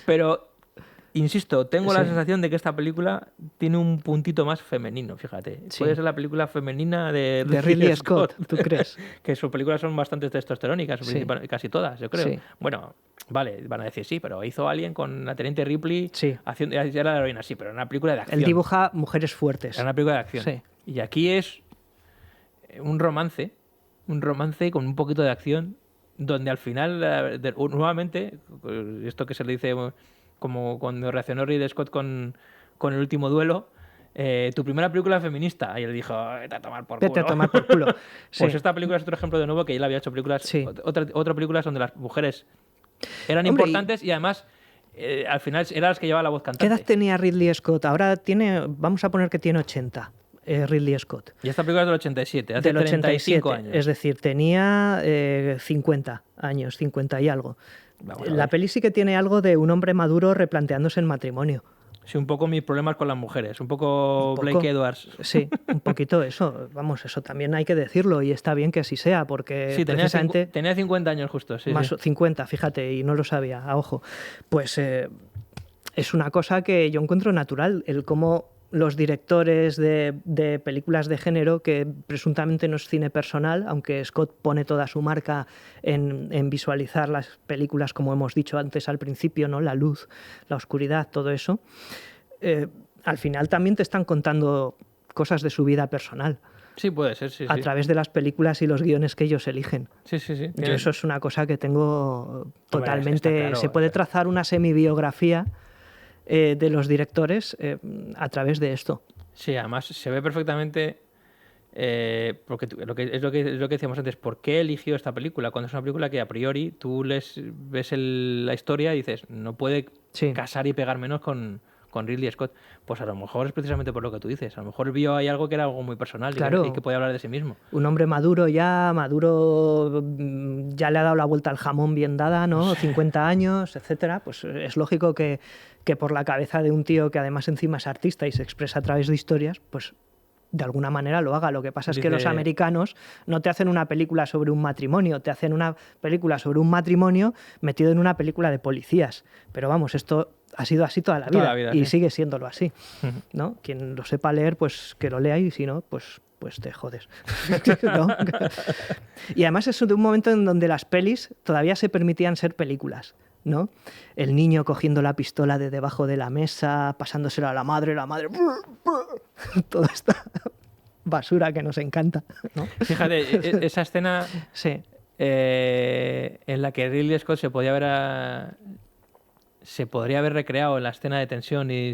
pero insisto, tengo la Sí. sensación de que esta película tiene un puntito más femenino, fíjate. Sí. Puede ser la película femenina de De Ridley Scott, ¿tú crees? Que sus películas son bastante testosterónicas, Sí. casi todas, yo creo. Sí. Bueno, vale, van a decir sí, pero hizo Alien con la teniente Ripley Sí. haciendo ya era la heroína, sí, pero era una película de acción. Él dibuja mujeres fuertes. Era una película de acción. Sí. Y aquí es un romance con un poquito de acción, donde al final, nuevamente, esto que se le dice como cuando reaccionó Ridley Scott con El último duelo, tu primera película feminista. Y él dijo, vete a tomar por culo. Vete a tomar por culo. Sí. Pues esta película es otro ejemplo de nuevo que él había hecho películas, Sí. otra películas donde las mujeres eran Hombre, importantes y además al final eran las que llevaban la voz ¿Qué cantante. edad tenía Ridley Scott? Ahora vamos a poner que tiene 80, Ridley Scott. Y esta película es del 87, hace Del 35 87, años. es decir, tenía 50 años, 50 y algo. Vamos a La ver. peli sí que tiene algo de un hombre maduro replanteándose el matrimonio. Sí, un poco mis problemas con las mujeres, un poco, Un poco. Blake Edwards. Sí, un poquito eso. Vamos, eso también hay que decirlo y está bien que así sea, porque Sí, precisamente tenía 50 años justo, sí. más sí. 50, fíjate, y no lo sabía, a ojo. Pues es una cosa que yo encuentro natural, el cómo los directores de películas de género, que presuntamente no es cine personal, aunque Scott pone toda su marca en visualizar las películas, como hemos dicho antes al principio, ¿no? La luz, la oscuridad, todo eso, al final también te están contando cosas de su vida personal Sí, puede ser, sí. a sí. través de las películas y los guiones que ellos eligen. Sí, sí, sí. Yo eso es una cosa que tengo está totalmente... claro, se puede está- trazar una semibiografía de los directores a través de esto. Sí, además se ve perfectamente. Porque es lo que decíamos antes, ¿por qué eligió esta película? Cuando es una película que a priori tú ves la historia y dices, no puede Sí. casar y pegar menos con Ridley Scott. Pues a lo mejor es precisamente por lo que tú dices. A lo mejor vio ahí algo que era algo muy personal Claro. y que podía hablar de sí mismo. Un hombre maduro, ya le ha dado la vuelta al jamón bien dada, ¿no? 50 años, etcétera. Pues es lógico que por la cabeza de un tío que además encima es artista y se expresa a través de historias, pues de alguna manera lo haga. Lo que pasa es que los Dice- americanos no te hacen una película sobre un matrimonio, te hacen una película sobre un matrimonio metido en una película de policías. Pero vamos, esto ha sido así toda la vida, Toda la vida, y sí. sigue siéndolo así, Ujú. ¿no? Quien lo sepa leer, pues que lo lea, y si no, pues te jodes. ¿No? Y además es de un momento en donde las pelis todavía se permitían ser películas, ¿no? El niño cogiendo la pistola de debajo de la mesa, pasándosela a la madre toda esta basura que nos encanta, ¿no? Fíjate, esa escena Sí, en la que Ridley Scott se podría haber recreado en la escena de tensión y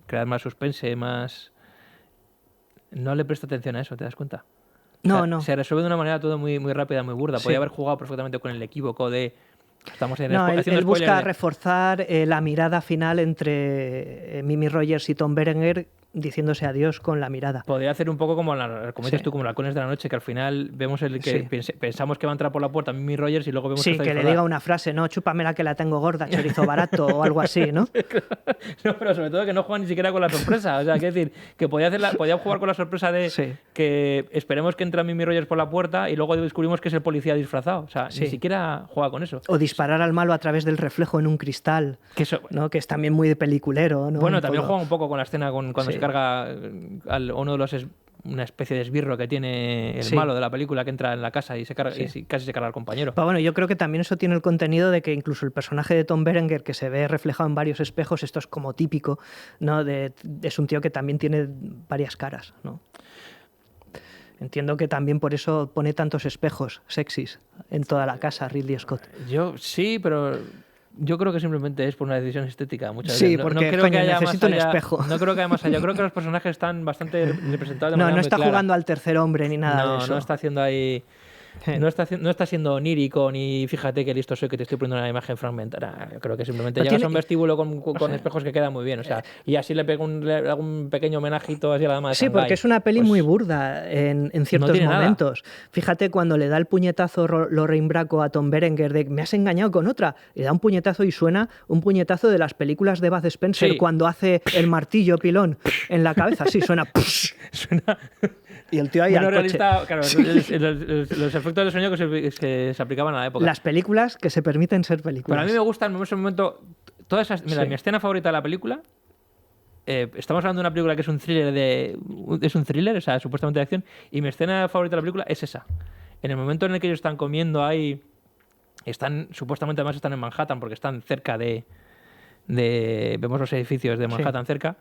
crear más suspense, más... No le presta atención a eso, ¿te das cuenta? No. Se resuelve de una manera todo muy, muy rápida, muy burda. Sí. Podía haber jugado perfectamente con el equívoco de... Estamos en No, él haciendo busca spoiler de- reforzar la mirada final entre Mimi Rogers y Tom Berenger diciéndose adiós con la mirada. Podría hacer un poco como, como dices Sí. tú, como los halcones de la noche, que al final vemos el que Sí. pensamos que va a entrar por la puerta Mimi Rogers y luego vemos Sí, está que le disfrazada. diga una frase, no, chúpamela que la tengo gorda, chorizo barato o algo así, ¿no? No, pero sobre todo que no juega ni siquiera con la sorpresa. O sea, quiero decir, que podía jugar con la sorpresa de Sí. que esperemos que entra Mimi Rogers por la puerta y luego descubrimos que es el policía disfrazado. O sea, ni Sí. siquiera juega con eso. O disparar al malo a través del reflejo en un cristal, Que eso, ¿no? Que es también muy de peliculero, ¿no? bueno, Un también poco. juega un poco con la escena cuando Sí. se carga uno de los una especie de esbirro que tiene el Sí. malo de la película que entra en la casa y se carga, Sí. y casi se carga al compañero. Pero bueno, yo creo que también eso tiene el contenido de que incluso el personaje de Tom Berenger, que se ve reflejado en varios espejos, esto es como típico, ¿no? Es un tío que también tiene varias caras, ¿no? Entiendo que también por eso pone tantos espejos sexys en toda la casa Ridley Scott. Yo sí, pero yo creo que simplemente es por una decisión estética muchas Sí, veces. No, porque, creo coño, que haya más necesito un allá- espejo. No creo que haya más allá. Yo creo que los personajes están bastante representados de No, manera no muy está clara. jugando al tercer hombre ni nada de No, eso. no está haciendo ahí... No está siendo onírico ni fíjate que listo soy que te estoy poniendo una imagen fragmentada. Yo creo que simplemente No llegas tiene- a un vestíbulo con espejos que quedan muy bien. O sea, y así le pego le hago un pequeño homenajito así a la dama de Sí, Shanghái. porque es una peli Pues, muy burda en ciertos tiene nada. momentos. Fíjate cuando le da el puñetazo Lorraine Bracco a Tom Berenger de me has engañado con otra. Le da un puñetazo y suena un puñetazo de las películas de Bud Spencer Sí. cuando hace el martillo pilón en la cabeza. Sí, suena. Suena Y el tío ahí menos al coche. realista. Claro, los efectos de sonido que se aplicaban a la época. Las películas que se permiten ser películas. Pero a mí me gustan en ese momento todas esas. Mira, Sí. mi escena favorita de la película. Estamos hablando de una película que es un thriller o sea, supuestamente de acción. Y mi escena favorita de la película es esa. En el momento en el que ellos están comiendo ahí. Supuestamente además están en Manhattan porque están cerca vemos los edificios de Manhattan cerca.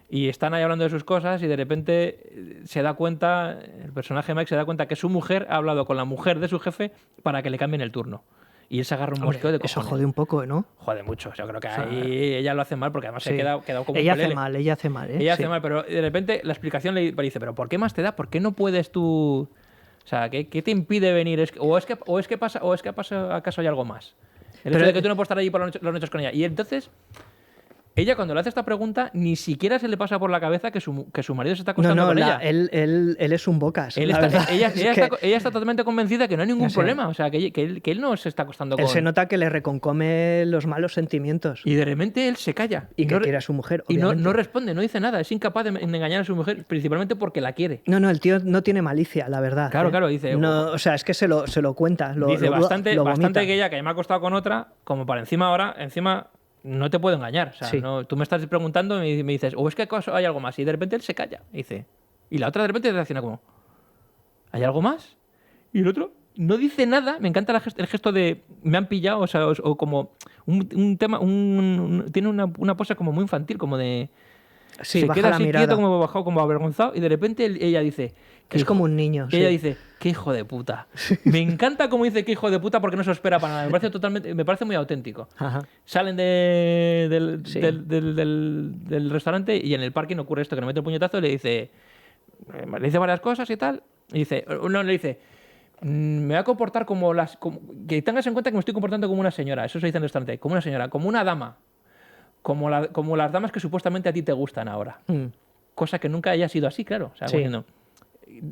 Y están ahí hablando de sus cosas y de repente se da cuenta, el personaje Mike se da cuenta que su mujer ha hablado con la mujer de su jefe para que le cambien el turno. Y él se agarra un Hombre, mosqueo de eso cojones. jode un poco, ¿no? Jode mucho. Yo creo que sea, ahí ella lo hace mal porque además se Sí. queda como Ella un hace pelele. mal, ella hace mal. Ella Sí. hace mal, pero de repente la explicación le dice, ¿pero por qué más te da? ¿Por qué no puedes tú...? O sea, ¿qué te impide venir? ¿O es que acaso hay algo más? El hecho Pero- de que tú no puedes estar allí por las noches con ella. Y entonces, ella cuando le hace esta pregunta, ni siquiera se le pasa por la cabeza que su marido se está No, acostando no, con ella. él es un bocas. Él la está- verdad. ella, Es ella que ella está totalmente convencida que no hay ningún Sí. problema. O sea, que él no se está acostando él con... se nota que le reconcome los malos sentimientos. Y de repente él se calla. Y que no, quiere a su mujer, y no obviamente. responde, no dice nada. Es incapaz de engañar a su mujer, principalmente porque la quiere. No, el tío no tiene malicia, la verdad. Claro, ¿eh? claro, dice- No, o sea, es que se lo cuenta. Dice lo bastante vomita. que ella, que me ha acostado con otra, como para encima no te puedo engañar. O sea, Sí. no, tú me estás preguntando y me dices, o es que acaso hay algo más. Y de repente él se calla. Y dice, y la otra de repente reacciona como, ¿hay algo más? Y el otro no dice nada. Me encanta el gesto de, me han pillado, o sea, o como un tema, tiene una pose como muy infantil, como de... Sí, se baja queda la así mirada. quieto, como bajado, como avergonzado, y de repente ella dice... Es como un niño. Ella sí. dice, qué hijo de puta. Me encanta cómo dice qué hijo de puta porque no se lo espera para nada. Me parece muy auténtico. Ajá. Salen Sí. del restaurante y en el parking ocurre esto, que le mete el puñetazo y le dice varias cosas y tal. Y dice, uno le dice, me voy a comportar que tengas en cuenta que me estoy comportando como una señora. Eso se dice en el restaurante, como una señora, como una dama. Como las damas que supuestamente a ti te gustan ahora. Mm. Cosa que nunca haya sido así, claro. O sea, Sí. como diciendo,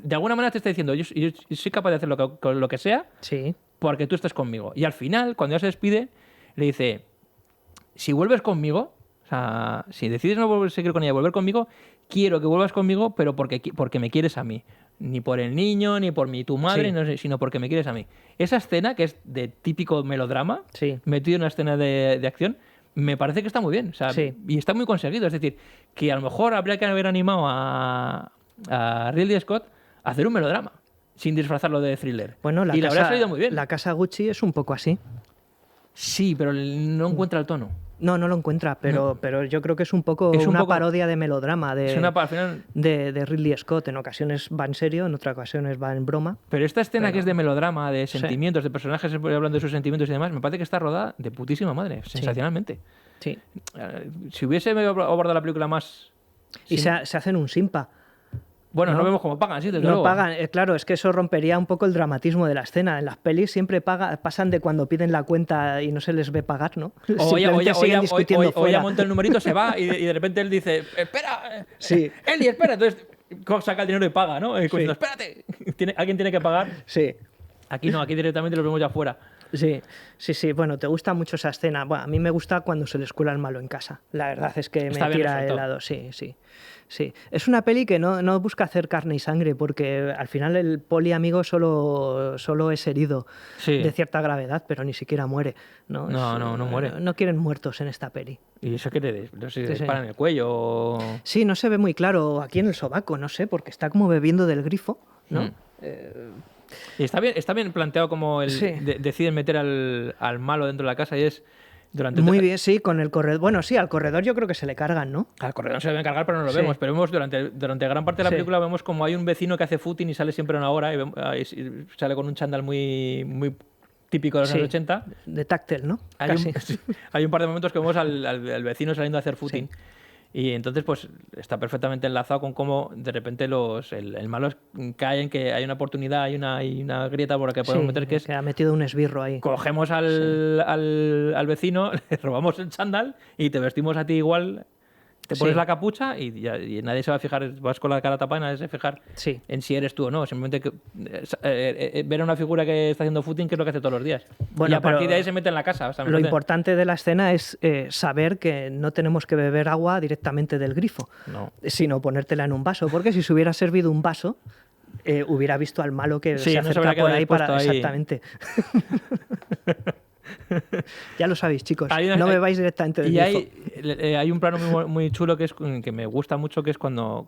de alguna manera te está diciendo, yo soy capaz de hacer lo que sea Sí. porque tú estés conmigo. Y al final, cuando ya se despide, le dice, si vuelves conmigo, o sea, si decides no seguir con ella y volver conmigo, quiero que vuelvas conmigo, pero porque me quieres a mí. Ni por el niño, ni por tu madre, Sí. no sé, sino porque me quieres a mí. Esa escena, que es de típico melodrama, Sí. metido en una escena de acción, me parece que está muy bien. O sea, Sí. y está muy conseguido. Es decir, que a lo mejor habría que haber animado a Ridley Scott a hacer un melodrama, sin disfrazarlo de thriller. Bueno, y le habría salido muy bien. la casa Gucci es un poco así. Sí, pero no encuentra el tono. No lo encuentra, pero yo creo que es un poco Es un una poco- parodia de melodrama Al final, de Ridley Scott. En ocasiones va en serio, en otras ocasiones va en broma. pero esta escena Pero- que es de melodrama, de Sí. sentimientos, de personajes hablando de sus sentimientos y demás, me parece que está rodada de putísima madre, sensacionalmente. Sí. Si hubiese abordado la película más... Y sin- se hacen un simpa. Bueno, no vemos cómo pagan, sí, desde no luego. pagan, claro, es que eso rompería un poco el dramatismo de la escena. En las pelis siempre pasan de cuando piden la cuenta y no se les ve pagar, ¿no? O Siguen discutiendo ya fuera. monta el numerito, se va y de repente él dice, espera, Sí. Eli, espera. Entonces saca el dinero y paga, ¿no? Diciendo, espérate, alguien tiene que pagar. Sí. Aquí no, aquí directamente lo vemos ya afuera. Sí, bueno, te gusta mucho esa escena. Bueno, a mí me gusta cuando se les cuela el malo en casa. La verdad es que Está me bien tira resuelto. helado, sí. Es una peli que no busca hacer carne y sangre, porque al final el poli amigo solo es herido Sí. de cierta gravedad, pero ni siquiera muere. No, No muere. No quieren muertos en esta peli. Y eso que no sé si Sí. disparan en el cuello o... Sí, no se ve muy claro aquí en el sobaco, no sé, porque está como bebiendo del grifo, ¿no? Y está bien planteado como Sí. deciden meter al malo dentro de la casa y es durante Muy bien, sí, con el corredor. Bueno, sí, al corredor yo creo que se le cargan, ¿no? Al corredor no se debe encargar, pero no lo Sí. vemos. Pero vemos durante gran parte de la Sí. película vemos como hay un vecino que hace footing y sale siempre a una hora y sale con un chándal muy, muy típico de los Sí. años 80. De táctil, ¿no? Hay Casi. hay un par de momentos que vemos al vecino saliendo a hacer footing. Y entonces, pues, está perfectamente enlazado con cómo de repente el malo cae en que hay una oportunidad, hay una grieta por la que podemos Sí, meter, que es ha metido un esbirro ahí. cogemos al vecino, le robamos el chándal y te vestimos a ti igual, te pones Sí. la capucha y nadie se va a fijar, vas con la cara tapada y nadie se va a fijar Sí. en si eres tú o no. Simplemente ver a una figura que está haciendo footing, que es lo que hace todos los días. Bueno, y a partir pero de ahí se mete en la casa. O sea, Lo importante de la escena es saber que no tenemos que beber agua directamente del grifo, No. sino ponértela en un vaso, porque si se hubiera servido un vaso, hubiera visto al malo que Sí, se no se acerca habría por quedado ahí para... expuesto ahí. Exactamente. Ya lo sabéis, chicos. Hay una- no bebáis directamente del Y grifo. hay un plano muy chulo que me gusta mucho, que es cuando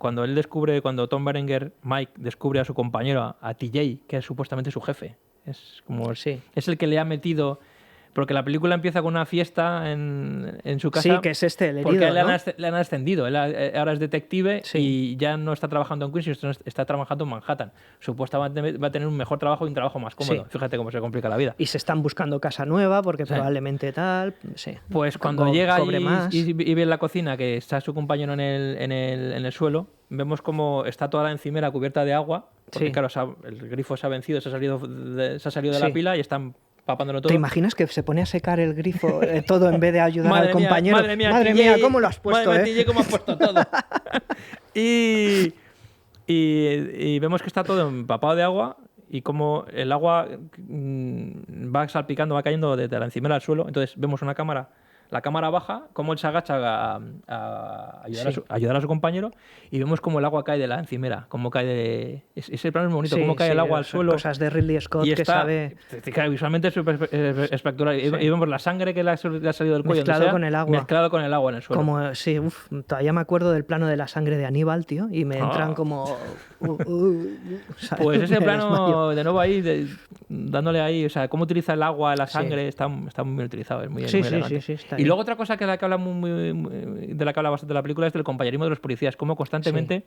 Tom Berenger, Mike, descubre a su compañero, a TJ, que es supuestamente su jefe. Es como Sí. es el que le ha metido... Porque la película empieza con una fiesta en su casa. Sí, que es el herido, Porque a él ¿no? le han ascendido. Él ahora es detective Sí. y ya no está trabajando en Queens, sino está trabajando en Manhattan. Supuestamente va a tener un mejor trabajo y un trabajo más cómodo. Sí. Fíjate cómo se complica la vida. Y se están buscando casa nueva porque Sí. probablemente tal... Sí. Pues cuando llega y ve en la cocina que está su compañero en el suelo, vemos como está toda la encimera cubierta de agua, porque Sí. claro, el grifo se ha vencido, se ha salido de Sí. la pila y están papándolo todo. ¿Te imaginas que se pone a secar el grifo todo en vez de ayudar Madre al mía, compañero? madre mía, Madre TJ, mía, ¿cómo lo has puesto, madre mía, TJ, cómo has puesto todo. y vemos que está todo empapado de agua y como el agua va salpicando, va cayendo desde la encimera al suelo. Entonces vemos la cámara baja, cómo él se agacha a ayudar, Sí. a ayudar a su compañero y vemos cómo el agua cae de la encimera, cómo cae ese plano es muy bonito, Sí, cómo cae sí, el agua al son suelo. Cosas de Ridley Scott Y que está, sabe... claro, visualmente es súper espectacular. Y vemos la sangre que le ha salido del cuello. Mezclado donde sea, con el agua. Mezclado con el agua en el suelo. Como, sí, todavía me acuerdo del plano de la sangre de Aníbal, tío, y me entran como... ¿sabes? Pues ese Me plano, desmayo. de nuevo ahí, dándole ahí, o sea, cómo utiliza el agua, la sangre, está muy bien utilizado, es muy, Sí, muy sí, elegante. sí, está Y bien. luego otra cosa de la que habla bastante la película es del compañerismo de los policías, cómo constantemente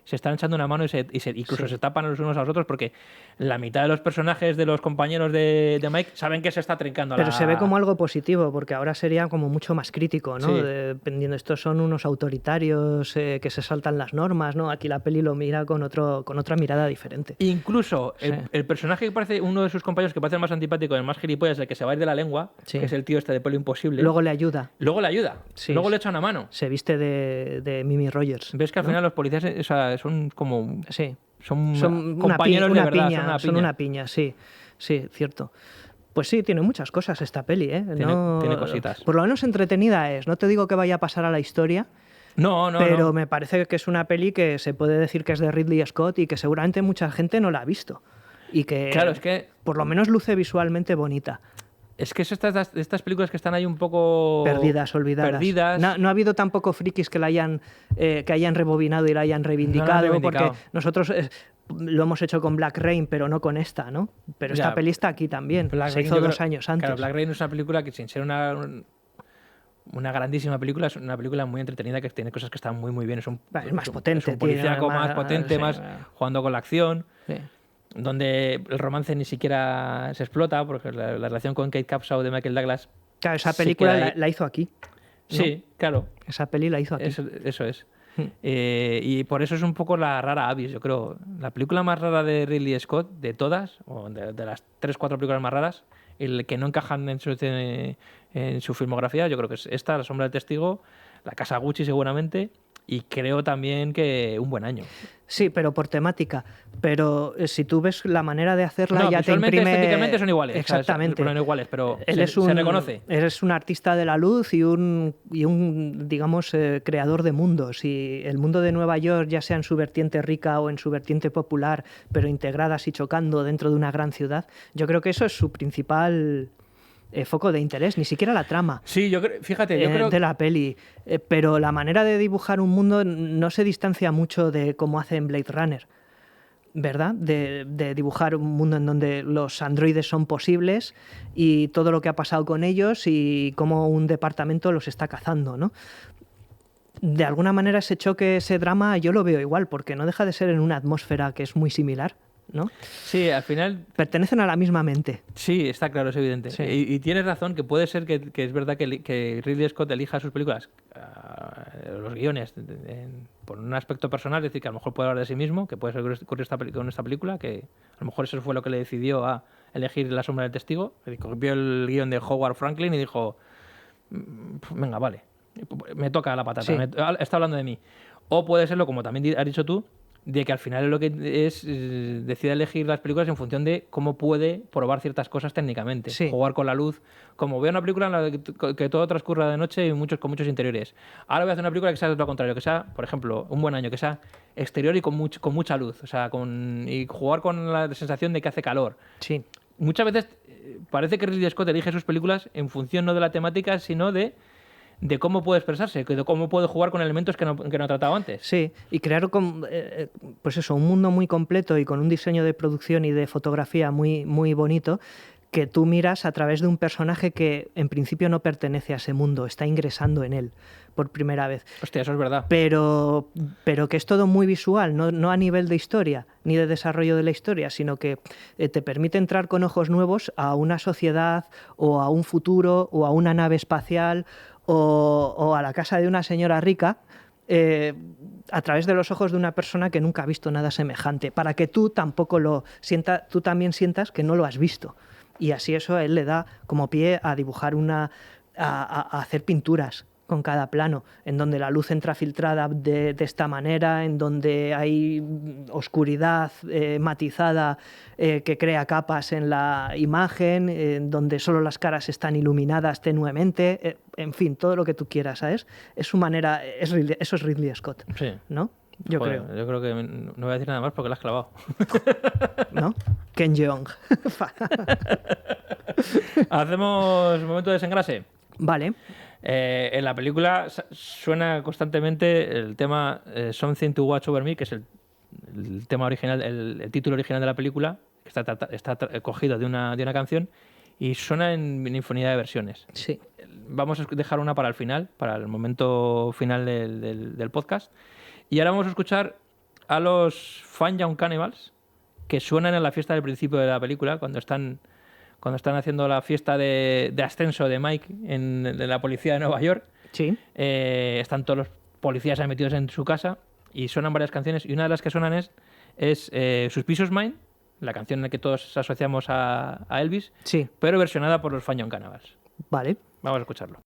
se están echando una mano incluso Sí. se tapan los unos a los otros porque la mitad de los personajes de los compañeros de Mike saben que se está trincando Pero se ve como algo positivo, porque ahora sería como mucho más crítico, ¿no? Sí. Dependiendo, estos son unos autoritarios que se saltan las normas, ¿no? Aquí la peli lo mira con otra mirada diferente. Incluso Sí. el personaje que parece uno de sus compañeros que parece el más antipático, el más gilipollas, el que se va a ir de la lengua, Sí. que es el tío este de pelo imposible. Luego le ayuda, Luego le ayuda, Sí. luego le echa una mano. se viste de Mimi Rogers. Ves que al final los policías o sea, son como Sí. son Son compañeros una de verdad, piña, son una piña, sí, cierto. Pues sí, tiene muchas cosas esta peli, ¿eh? Tiene cositas. Por lo menos entretenida es. No te digo que vaya a pasar a la historia, No, pero no. me parece que es una peli que se puede decir que es de Ridley Scott y que seguramente mucha gente no la ha visto. Y que, Claro, es que por lo menos luce visualmente bonita. es estas películas que están ahí un poco Perdidas, olvidadas. perdidas. No ha habido tampoco frikis que que hayan rebobinado y la hayan reivindicado, reivindicado. porque nosotros lo hemos hecho con Black Rain, pero no con esta, ¿no? Pero esta Ya, peli está aquí también. Black Se Rain, hizo yo 2 creo- años antes. Claro, Black Rain es una película que sin ser una grandísima película, es una película muy entretenida que tiene cosas que están muy bien. Es Es más un potente, policíaco tiene más potente, sí, más jugando con la acción, sí. donde el romance ni siquiera se explota, porque la relación con Kate Capshaw de Michael Douglas. Claro, esa se película queda ahí. la hizo aquí. ¿no? Sí, claro. Esa peli la hizo aquí. Eso es. Y por eso es un poco la rara avis, yo creo. La película más rara de Ridley Scott, de todas, o de las 3-4 películas más raras, el que no encajan en su filmografía, yo creo que es esta, La sombra del testigo, La casa Gucci seguramente, y creo también que Un buen año. Sí, pero por temática. Pero si tú ves la manera de hacerla, No, ya te visualmente, imprime... estéticamente son iguales. Exactamente. Son iguales, pero Él se reconoce. Eres un artista de la luz y un digamos, creador de mundos. Y el mundo de Nueva York, ya sea en su vertiente rica o en su vertiente popular, pero integradas y chocando dentro de una gran ciudad, yo creo que eso es su principal foco de interés, ni siquiera la trama. Sí, fíjate, yo creo de la peli, pero la manera de dibujar un mundo no se distancia mucho de cómo hace en Blade Runner, ¿verdad? De dibujar un mundo en donde los androides son posibles y todo lo que ha pasado con ellos y cómo un departamento los está cazando, ¿no? De alguna manera ese choque, ese drama, yo lo veo igual, porque no deja de ser en una atmósfera que es muy similar, ¿no? Sí, al final... Pertenecen a la misma mente. Sí, está claro, es evidente. Sí. Y tienes razón, que puede ser que es verdad que Ridley Scott elija sus películas, los guiones, por un aspecto personal, es decir, que a lo mejor puede hablar de sí mismo, que puede ser con esta película, que a lo mejor eso fue lo que le decidió a elegir La sombra del testigo. Copió el guión de Howard Franklin y dijo, venga, vale, me toca la patata, Sí. está hablando de mí. O puede serlo, como también has dicho tú, de que al final lo que decide elegir las películas en función de cómo puede probar ciertas cosas técnicamente, Sí. jugar con la luz, como veo una película en la que todo transcurra de noche y con muchos interiores. Ahora voy a hacer una película que sea lo contrario, que sea, por ejemplo, Un buen año, que sea exterior y con mucha luz, o sea, y jugar con la sensación de que hace calor. Sí. Muchas veces parece que Ridley Scott elige sus películas en función no de la temática, sino de cómo puede expresarse, de cómo puede jugar con elementos que no ha tratado antes. Sí, y crear pues eso, un mundo muy completo y con un diseño de producción y de fotografía muy, muy bonito, que tú miras a través de un personaje que en principio no pertenece a ese mundo, está ingresando en él por primera vez. Hostia, eso es verdad. Pero que es todo muy visual, no a nivel de historia ni de desarrollo de la historia, sino que te permite entrar con ojos nuevos a una sociedad o a un futuro o a una nave espacial o a la casa de una señora rica a través de los ojos de una persona que nunca ha visto nada semejante, para que tú tú también sientas que no lo has visto. Y así eso a él le da como pie a dibujar a hacer pinturas con cada plano, en donde la luz entra filtrada de esta manera, en donde hay oscuridad matizada que crea capas en la imagen, en donde solo las caras están iluminadas tenuemente, en fin, todo lo que tú quieras, ¿sabes? Es su manera, eso es Ridley Scott, Sí. ¿no? Yo creo. Yo creo que no voy a decir nada más porque la has clavado. ¿No? Ken Jeong. Hacemos un momento de desengrase. Vale. En la película suena constantemente el tema Something to Watch Over Me, que es el tema original, el título original de la película, que está cogido de una canción y suena en infinidad de versiones. Sí. Vamos a dejar una para el final, para el momento final del podcast. Y ahora vamos a escuchar a los Fun Young Cannibals, que suenan en la fiesta del principio de la película, cuando están haciendo la fiesta de ascenso de Mike en la policía de Nueva York. Sí. Están todos los policías ahí metidos en su casa y suenan varias canciones. Y una de las que suenan es Suspicious Mind, la canción en la que todos asociamos a Elvis, Sí. pero versionada por los Fun Young Cannibals. Vale. Vamos a escucharlo.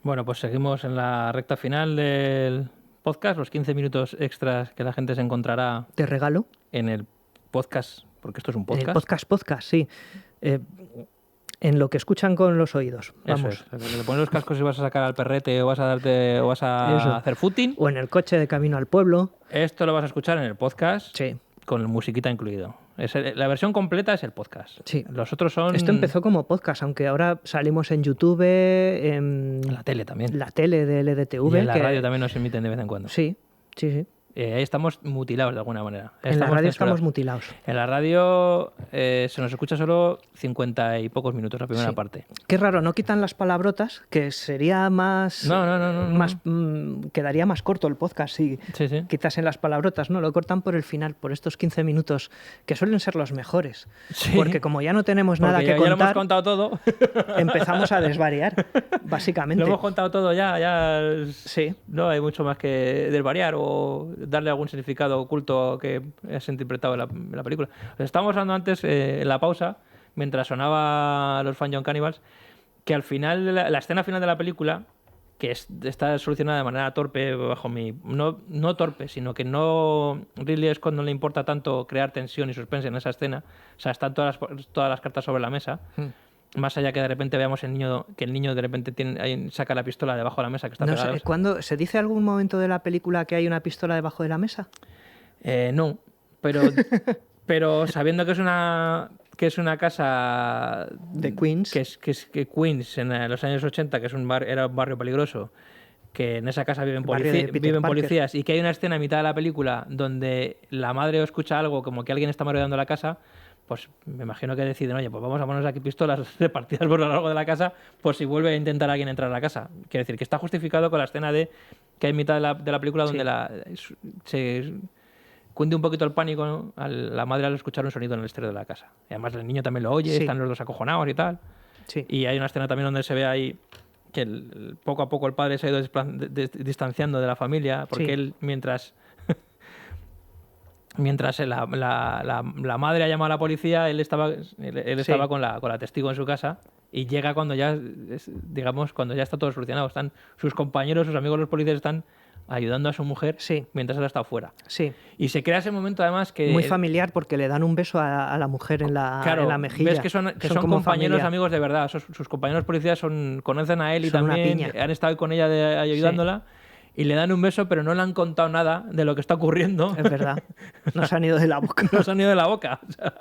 Bueno, pues seguimos en la recta final del podcast, los 15 minutos extras que la gente se encontrará Te regalo. en el podcast, porque esto es un podcast. El podcast, sí. En lo que escuchan con los oídos. Vamos. Eso es. Le pones los cascos y vas a sacar al perrete o vas a Eso. hacer footing. O en el coche de camino al pueblo. Esto lo vas a escuchar en el podcast Sí. con musiquita incluido. La versión completa es el podcast. Sí. Los otros son... Esto empezó como podcast, aunque ahora salimos en YouTube, en en la tele también. la tele de LDTV. Y en la radio también nos emiten de vez en cuando. Sí, sí, sí. ahí estamos mutilados de alguna manera. En la radio censurados. estamos mutilados. En la radio se nos escucha solo 50 y pocos minutos la primera Sí. parte. Qué raro, no quitan las palabrotas, que sería más... No. más quedaría más corto el podcast si Sí. quitasen las palabrotas. No, lo cortan por el final, por estos 15 minutos, que suelen ser los mejores. Sí. Porque como ya no tenemos nada Porque que ya lo hemos contar, contado todo. empezamos a desvariar, básicamente. Lo hemos contado todo ya Sí. no hay mucho más que desvariar o darle algún significado oculto que has interpretado en la película. Estábamos hablando antes, en la pausa, mientras sonaba los Fun Young Cannibals, que al final, la escena final de la película, que está solucionada de manera torpe, bajo mi... No torpe, sino que no... Ridley Scott no le importa tanto crear tensión y suspense en esa escena. O sea, están todas las cartas sobre la mesa. Más allá que de repente veamos que el niño de repente saca la pistola debajo de la mesa que está No pegada. sé, ¿cuándo, ¿se dice algún momento de la película que hay una pistola debajo de la mesa? No, pero sabiendo que es una casa De Queens. que Queens en los años 80, que era un barrio peligroso, que en esa casa viven, Barrio de Peter Parker. policías, y que hay una escena a mitad de la película donde la madre escucha algo como que alguien está merodeando la casa, pues me imagino que deciden, oye, pues vamos a ponernos aquí pistolas repartidas por lo largo de la casa, por si vuelve a intentar alguien entrar a la casa. Quiero decir, que está justificado con la escena que hay en mitad de la película donde se cunde un poquito el pánico, ¿no? A la madre al escuchar un sonido en el exterior de la casa. Y además el niño también lo oye, Sí. están los dos acojonados y tal. Sí. Y hay una escena también donde se ve ahí que poco a poco el padre se ha ido distanciando de la familia, porque Sí. él, mientras la madre ha llamado a la policía, él estaba con la testigo en su casa, y llega cuando ya está todo solucionado. Están sus compañeros, sus amigos los policías están ayudando a su mujer Sí. mientras él ha estado fuera. Sí. Y se crea ese momento además que... Muy familiar porque le dan un beso a la mujer en la mejilla. Ves que son como compañeros, familia. amigos de verdad. Sus compañeros policías conocen a él y Son una también piña. han estado con ella ayudándola. Y le dan un beso, pero no le han contado nada de lo que está ocurriendo. Es verdad. Nos han ido de la boca. Nos han ido de la boca. O sea,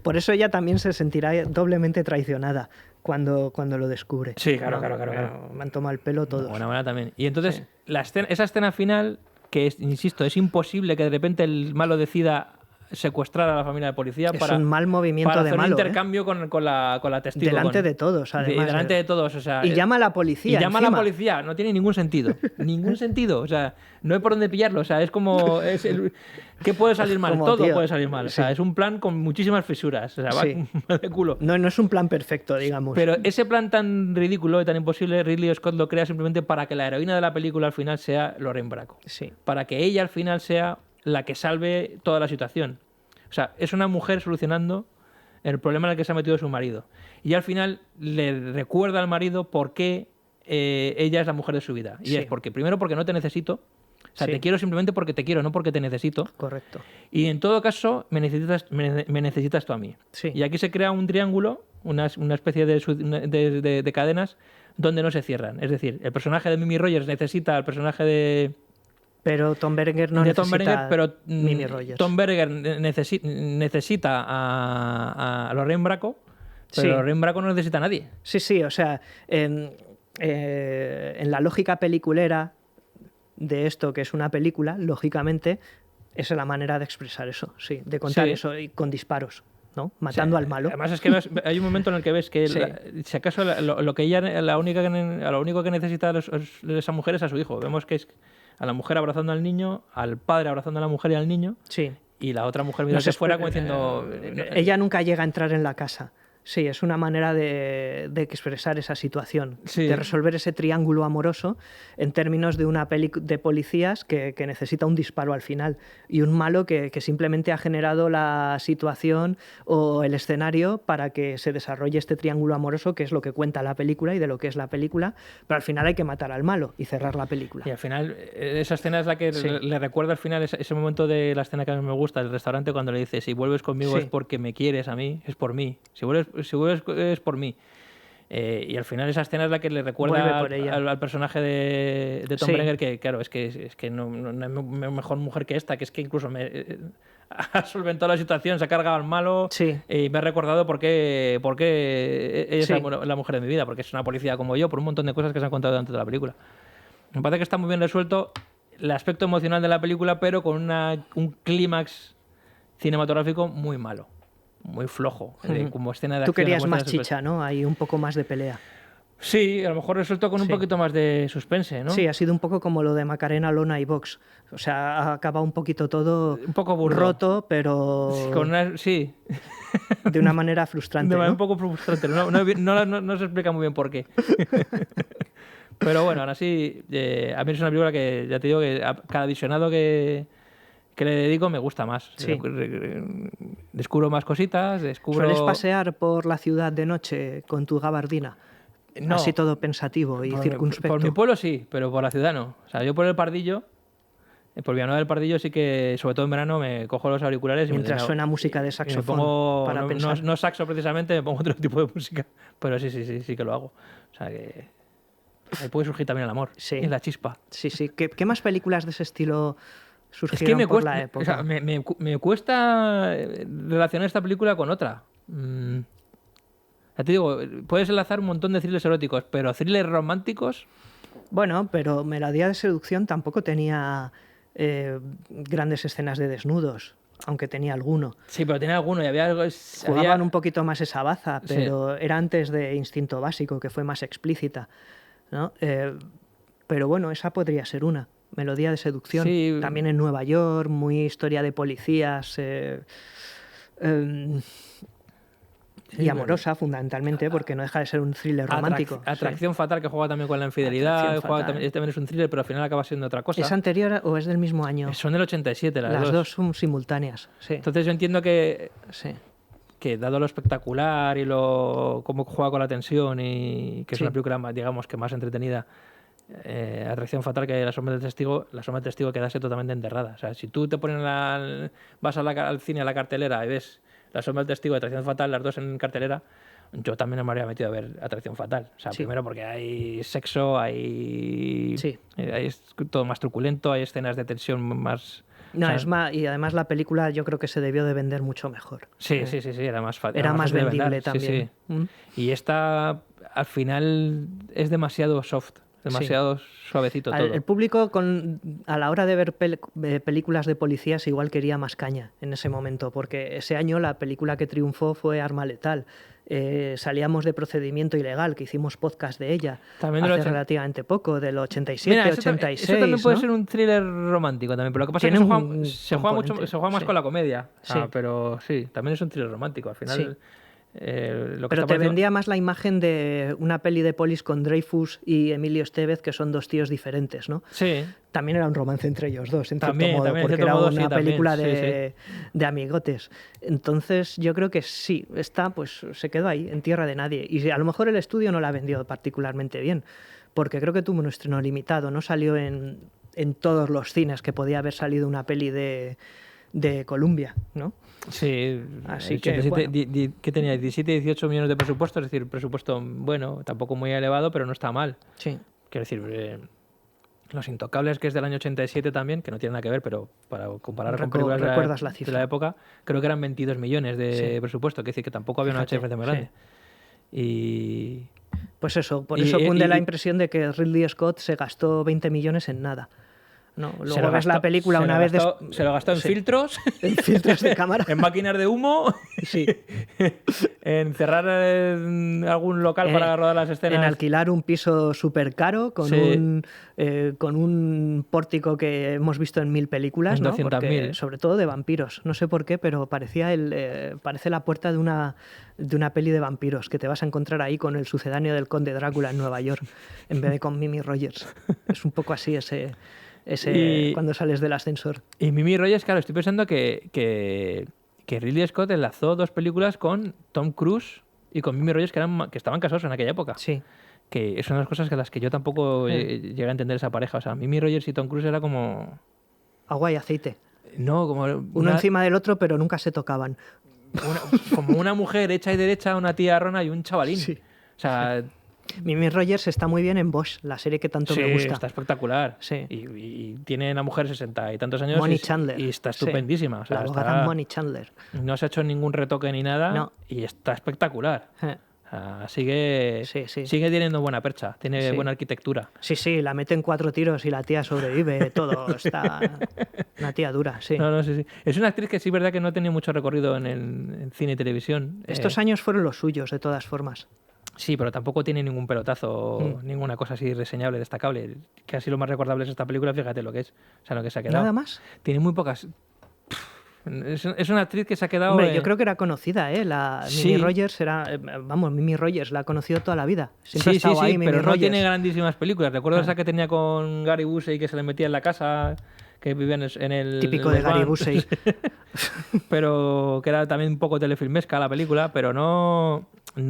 Por eso ella también se sentirá doblemente traicionada cuando lo descubre. Sí, claro. Me han tomado el pelo todos. buena manera también. Y entonces, esa escena final, que insisto, es imposible que de repente el malo decida secuestrar a la familia de policía Es para un mal movimiento para de hacer malo. un intercambio con la testigo. Delante de todos, además. Delante de todos, o sea... Y llama a la policía. Y llama a la encima. policía, no tiene ningún sentido. Ningún sentido. O sea, no hay por dónde pillarlo. O sea, es como. ¿Qué puede salir mal? Como, Todo tío, puede salir mal. O sea, sí. es un plan con muchísimas fisuras. O sea, Sí. va de culo. No es un plan perfecto, digamos. Pero ese plan tan ridículo y tan imposible, Ridley Scott lo crea simplemente para que la heroína de la película al final sea Lorraine Bracco. Sí. Para que ella al final sea la que salve toda la situación. O sea, es una mujer solucionando el problema en el que se ha metido su marido. Y al final le recuerda al marido por qué ella es la mujer de su vida. Y Sí. es primero porque no te necesito. O sea, Sí. te quiero simplemente porque te quiero, no porque te necesito. Correcto. Y en todo caso, me necesitas tú a mí. Sí. Y aquí se crea un triángulo, una especie de cadenas donde no se cierran. Es decir, el personaje de Mimi Rogers necesita al personaje de Tom Berenger no Tom necesita Berenger, pero Mimi Rogers. Tom Berenger necesita a Lorraine Bracco, pero Sí. Lorraine Bracco no necesita a nadie. Sí, o sea, en la lógica peliculera de esto, que es una película, lógicamente, esa es la manera de expresar eso, sí, de contar Sí. eso y con disparos, ¿no? Matando al malo. Además es que hay un momento en el que ves que Sí. si acaso lo que ella lo único que necesita de esa mujer es a su hijo. Vemos que es a la mujer abrazando al niño, al padre abrazando a la mujer y al niño, Sí. y la otra mujer No mirando se fuera espe- como diciendo... Ella nunca llega a entrar en la casa. Sí, es una manera de expresar esa situación, Sí. de resolver ese triángulo amoroso en términos de una peli de policías que necesita un disparo al final y un malo que simplemente ha generado la situación o el escenario para que se desarrolle este triángulo amoroso, que es lo que cuenta la película y de lo que es la película, pero al final hay que matar al malo y cerrar la película. Y al final, esa escena es la que Sí. le recuerda al final ese momento de la escena que a mí me gusta, del restaurante, cuando le dice, si vuelves conmigo Sí. es porque me quieres a mí, es por mí. Si vuelves es por mí. Y al final esa escena es la que le recuerda Vuelve por ella. al personaje de Tom Sí. Berenger, que claro, es que no hay mejor mujer que esta, que es que incluso ha solventado la situación, se ha cargado al malo, Sí. y me ha recordado por qué ella Sí. es la mujer de mi vida, porque es una policía como yo, por un montón de cosas que se han contado durante toda la película. Me parece que está muy bien resuelto el aspecto emocional de la película, pero con un clímax cinematográfico muy malo, muy flojo, como escena de Tú acción. querías la más puesta de chicha, ¿no? Hay un poco más de pelea. Sí, a lo mejor resultó con un Sí. poquito más de suspense, ¿no? Sí, ha sido un poco como lo de Macarena, Lona y Vox. O sea, ha acabado un poquito todo Un poco burdo. roto, pero Sí, de una manera frustrante, de manera ¿no? un poco frustrante. No se explica muy bien por qué. Pero bueno, aún así, a mí es una película que, ya te digo, que a cada visionado que le dedico me gusta más. Sí. Descubro más cositas, descubro... ¿Sueles pasear por la ciudad de noche con tu gabardina? No, Así todo pensativo y circunspecto. por mi pueblo sí, pero por la ciudad no. O sea, yo por el Pardillo, por Villanueva del Pardillo sí que, sobre todo en verano, me cojo los auriculares y Mientras suena música de y me saxofón pongo, para pensar. no saxo precisamente, me pongo otro tipo de música. Pero sí que lo hago. O sea que ahí puede surgir también el amor Sí. y la chispa. Sí, sí. ¿Qué más películas de ese estilo Es surgieron que me por cuesta, la época? o sea, me cuesta relacionar esta película con otra. Ya te digo, puedes enlazar un montón de thrillers eróticos, pero thrillers románticos... Bueno, pero Melodía de Seducción tampoco tenía grandes escenas de desnudos, aunque tenía alguno. Sí, pero tenía alguno y había algo... Jugaban un poquito más esa baza, Sí. pero era antes de Instinto Básico, que fue más explícita, ¿no? Pero bueno, esa podría ser una. Melodía de Seducción. Sí. También en Nueva York, muy historia de policías. Y amorosa, fundamentalmente, porque no deja de ser un thriller romántico. Atracción fatal, que juega también con la Atracción infidelidad, fatal. también es un thriller, pero al final acaba siendo otra cosa. ¿Es anterior o es del mismo año? Son del 87 Las dos son simultáneas. Sí. Entonces yo entiendo que Sí. dado lo espectacular y lo cómo juega con la tensión y que es Sí. una película más, digamos que más entretenida, Atracción fatal, que La sombra del testigo quedase totalmente enterrada. O sea, si tú te pones vas al cine a la cartelera y ves La sombra del testigo y Atracción fatal, las dos en cartelera, yo también me habría metido a ver Atracción fatal. O sea, Sí. primero porque hay sexo, hay Sí. es todo más truculento, hay escenas de tensión más... No, o sea, es más, y además la película yo creo que se debió de vender mucho mejor. Sí, era más fácil. Era más fácil de vendible vender, sí, también. sí. ¿Mm? Y esta, al final, es demasiado soft, demasiado suavecito todo. El público a la hora de ver películas de policías igual quería más caña en ese momento, porque ese año la película que triunfó fue Arma Letal. Salíamos de Procedimiento Ilegal, que hicimos podcast de ella También hace relativamente poco, del 87, Mira, 86. eso también puede ¿no? ser un thriller romántico también, pero lo que pasa es Tiene que un se juega más sí. con la comedia. Sí. Pero sí, también es un thriller romántico. Al final, Sí. lo que Pero está te pareciendo- vendía más la imagen de una peli de polis con Dreyfus y Emilio Estevez, que son dos tíos diferentes, ¿no? Sí, También era un romance entre ellos dos, en También, cierto modo, también, en porque cierto era modo, una sí, también, película sí, de amigotes. Entonces, yo creo que sí, esta pues se quedó ahí, en tierra de nadie. Y a lo mejor el estudio no la vendió particularmente bien, porque creo que tuvo un estreno limitado, no salió en todos los cines que podía haber salido una peli de Columbia, ¿no? sí. Así 87, bueno. ¿qué tenía? 17, 18 millones de presupuesto, es decir, presupuesto, bueno, tampoco muy elevado, pero no está mal. Sí. Quiero decir, Los Intocables, que es del año 87 también, que no tiene nada que ver, pero para comparar con películas ¿Recuerdas la de cifra? la época, creo que eran 22 millones de Sí. presupuesto, que decir que tampoco había una Fíjate, diferencia muy sí. grande. Y Pues eso, por Y- eso y- cunde la y- impresión de que Ridley Scott se gastó 20 millones en nada. No, se luego lo ves gastó- la película se una lo vez gastó- se lo gastó en Sí. filtros, en filtros de cámara. en máquinas de humo, Sí. en cerrar algún local para rodar las escenas. En alquilar un piso súper caro con, Sí. con un pórtico que hemos visto en 1000 películas, En ¿no? 200.000. Porque, sobre todo de vampiros. No sé por qué, pero parecía parece la puerta de una peli de vampiros que te vas a encontrar ahí con el sucedáneo del Conde Drácula en Nueva York, en vez de con Mimi Rogers. Es un poco así ese Y- cuando sales del ascensor. Y Mimi Rogers, claro, estoy pensando que Ridley Scott enlazó dos películas con Tom Cruise y con Mimi Rogers, que estaban casados en aquella época. Sí. Que es una de las cosas que las que yo tampoco llegué a entender esa pareja. O sea, Mimi Rogers y Tom Cruise era como... Agua y aceite. No, como Uno encima del otro, pero nunca se tocaban. como una mujer hecha y derecha, una tía rona y un chavalín. Sí. O sea, Mimi Rogers está muy bien en Bosch, la serie que tanto me gusta. está espectacular. Sí. Y tiene una mujer 60 y tantos años Money y, Chandler. y está Sí. estupendísima. O sea, La abogada Money Chandler. no se ha hecho ningún retoque ni nada No. y está espectacular. Eh. Sigue teniendo buena percha, tiene buena arquitectura. Sí, la meten 4 tiros y la tía sobrevive, todo está una tía dura, sí. No, sí. Es una actriz que sí es verdad que no ha tenido mucho recorrido en cine y televisión. Estos años fueron los suyos, de todas formas. Sí, pero tampoco tiene ningún pelotazo, ninguna cosa así reseñable, destacable. Casi lo más recordable es esta película, fíjate lo que es, o sea, lo que se ha quedado. ¿Nada más? Tiene muy pocas... Es una actriz que se ha quedado... Hombre, yo creo que era conocida, ¿eh? Mimi Rogers Mimi Rogers la ha ha toda la vida. Siempre ha estado ahí, pero Mimi no Rogers. tiene grandísimas películas. Recuerdo esa que tenía con Gary Busey, que se le metía en la casa, que vivía en el... Típico de Gary Busey. Pero que era también un poco telefilmesca la película, pero no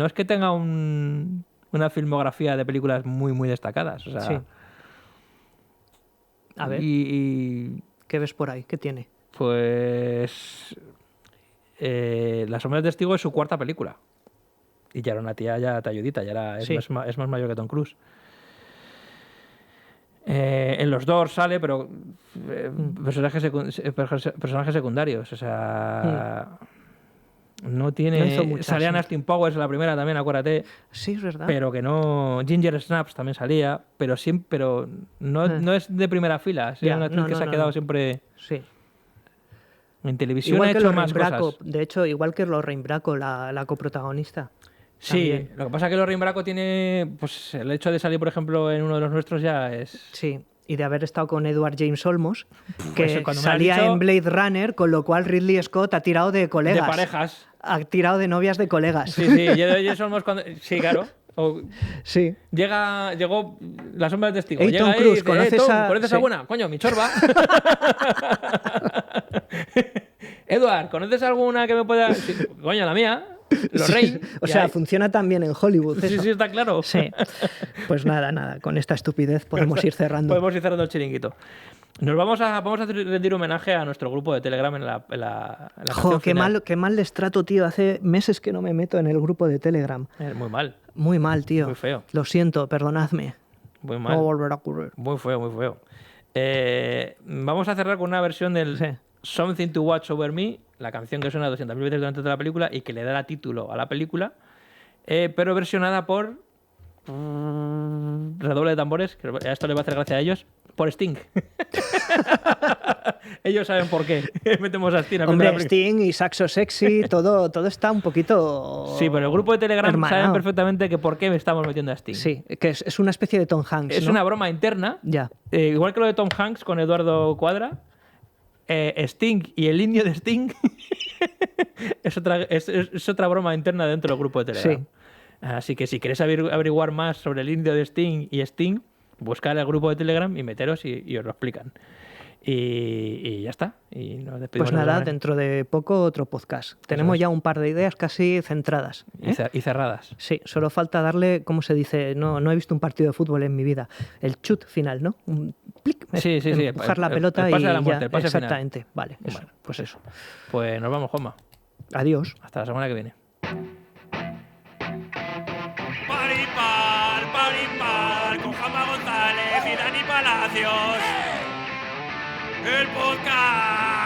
es que tenga una filmografía de películas muy, muy destacadas. O sea, sí. A ver, ¿qué ves por ahí? ¿Qué tiene? Pues La sombra del testigo es su 4ª película. Y ya era una tía ya talludita, es más mayor que Tom Cruise. En Los Doors sale, pero personajes secundarios. O sea, no tiene... No salían Austin Powers en la primera también, acuérdate. Sí, es verdad. Pero que no... Ginger Snaps también salía, pero no es de primera fila. Es una actriz que se ha quedado siempre... Sí. En televisión igual ha que hecho Lorraine más Bracco, cosas. de hecho, igual que Lorraine Bracco, la coprotagonista. Sí, también. lo que pasa es que Lorraine Bracco tiene... Pues el hecho de salir, por ejemplo, en uno de los nuestros ya es... Sí, y de haber estado con Edward James Olmos, que cuando me salía has dicho- en Blade Runner, con lo cual Ridley Scott ha tirado de colegas. De parejas. Ha tirado de novias de colegas. Sí, ya somos cuando... Sí, claro. Sí. Llegó La sombra del testigo. Hey, Llega Tom ahí Cruise, y dice, ¿conoces Tom, a...? ¿conoces Sí. a buena? Coño, mi chorba. Edward, ¿conoces alguna que me pueda...? Sí, coño, la mía. Lorraine. Sí, o sea, funciona también en Hollywood. Sí, eso. sí, está claro. Sí. Pues nada, con esta estupidez podemos ir cerrando. Podemos ir cerrando el chiringuito. Vamos a rendir homenaje a nuestro grupo de Telegram en la canción final. Qué mal les trato, tío. Hace meses que no me meto en el grupo de Telegram. Muy mal. Muy mal, tío. Muy feo. Lo siento, perdonadme. Muy mal. No volverá a ocurrir. Muy feo, muy feo. Vamos a cerrar con una versión del Sí. Something to Watch Over Me, la canción que suena 200.000 veces durante toda la película y que le da título a la película, pero versionada por... redoble de tambores, que a esto le va a hacer gracia a ellos, por Sting. Ellos saben por qué metemos a Sting. Hombre, Sting y Saxo Sexy, todo está un poquito... Sí, pero el grupo de Telegram hermanado. saben perfectamente que por qué me estamos metiendo a Sting. Sí, que es una especie de Tom Hanks, Es ¿no? una broma interna, Ya. igual que lo de Tom Hanks con Eduardo Cuadra. Sting y el indio de Sting es otra broma interna dentro del grupo de Telegram. Sí. Así que si queréis averiguar más sobre el indio de Sting y Sting, buscad el grupo de Telegram y meteros y os lo explican. Y ya está. Y nos despedimos. Pues nada, de dentro de poco otro podcast. Tenemos ya un par de ideas casi centradas. ¿eh? y cerradas. Sí, solo falta darle, ¿cómo se dice? No he visto un partido de fútbol en mi vida. El chut final, ¿no? Un plic, Sí. empujar la pelota el pase y de la muerte, ya. el pase final. Exactamente. Vale, eso. Bueno, pues eso. Pues nos vamos, Juanma. Adiós. Hasta la semana que viene. Paripal, con Juanma González y Dani Palacios. El podcast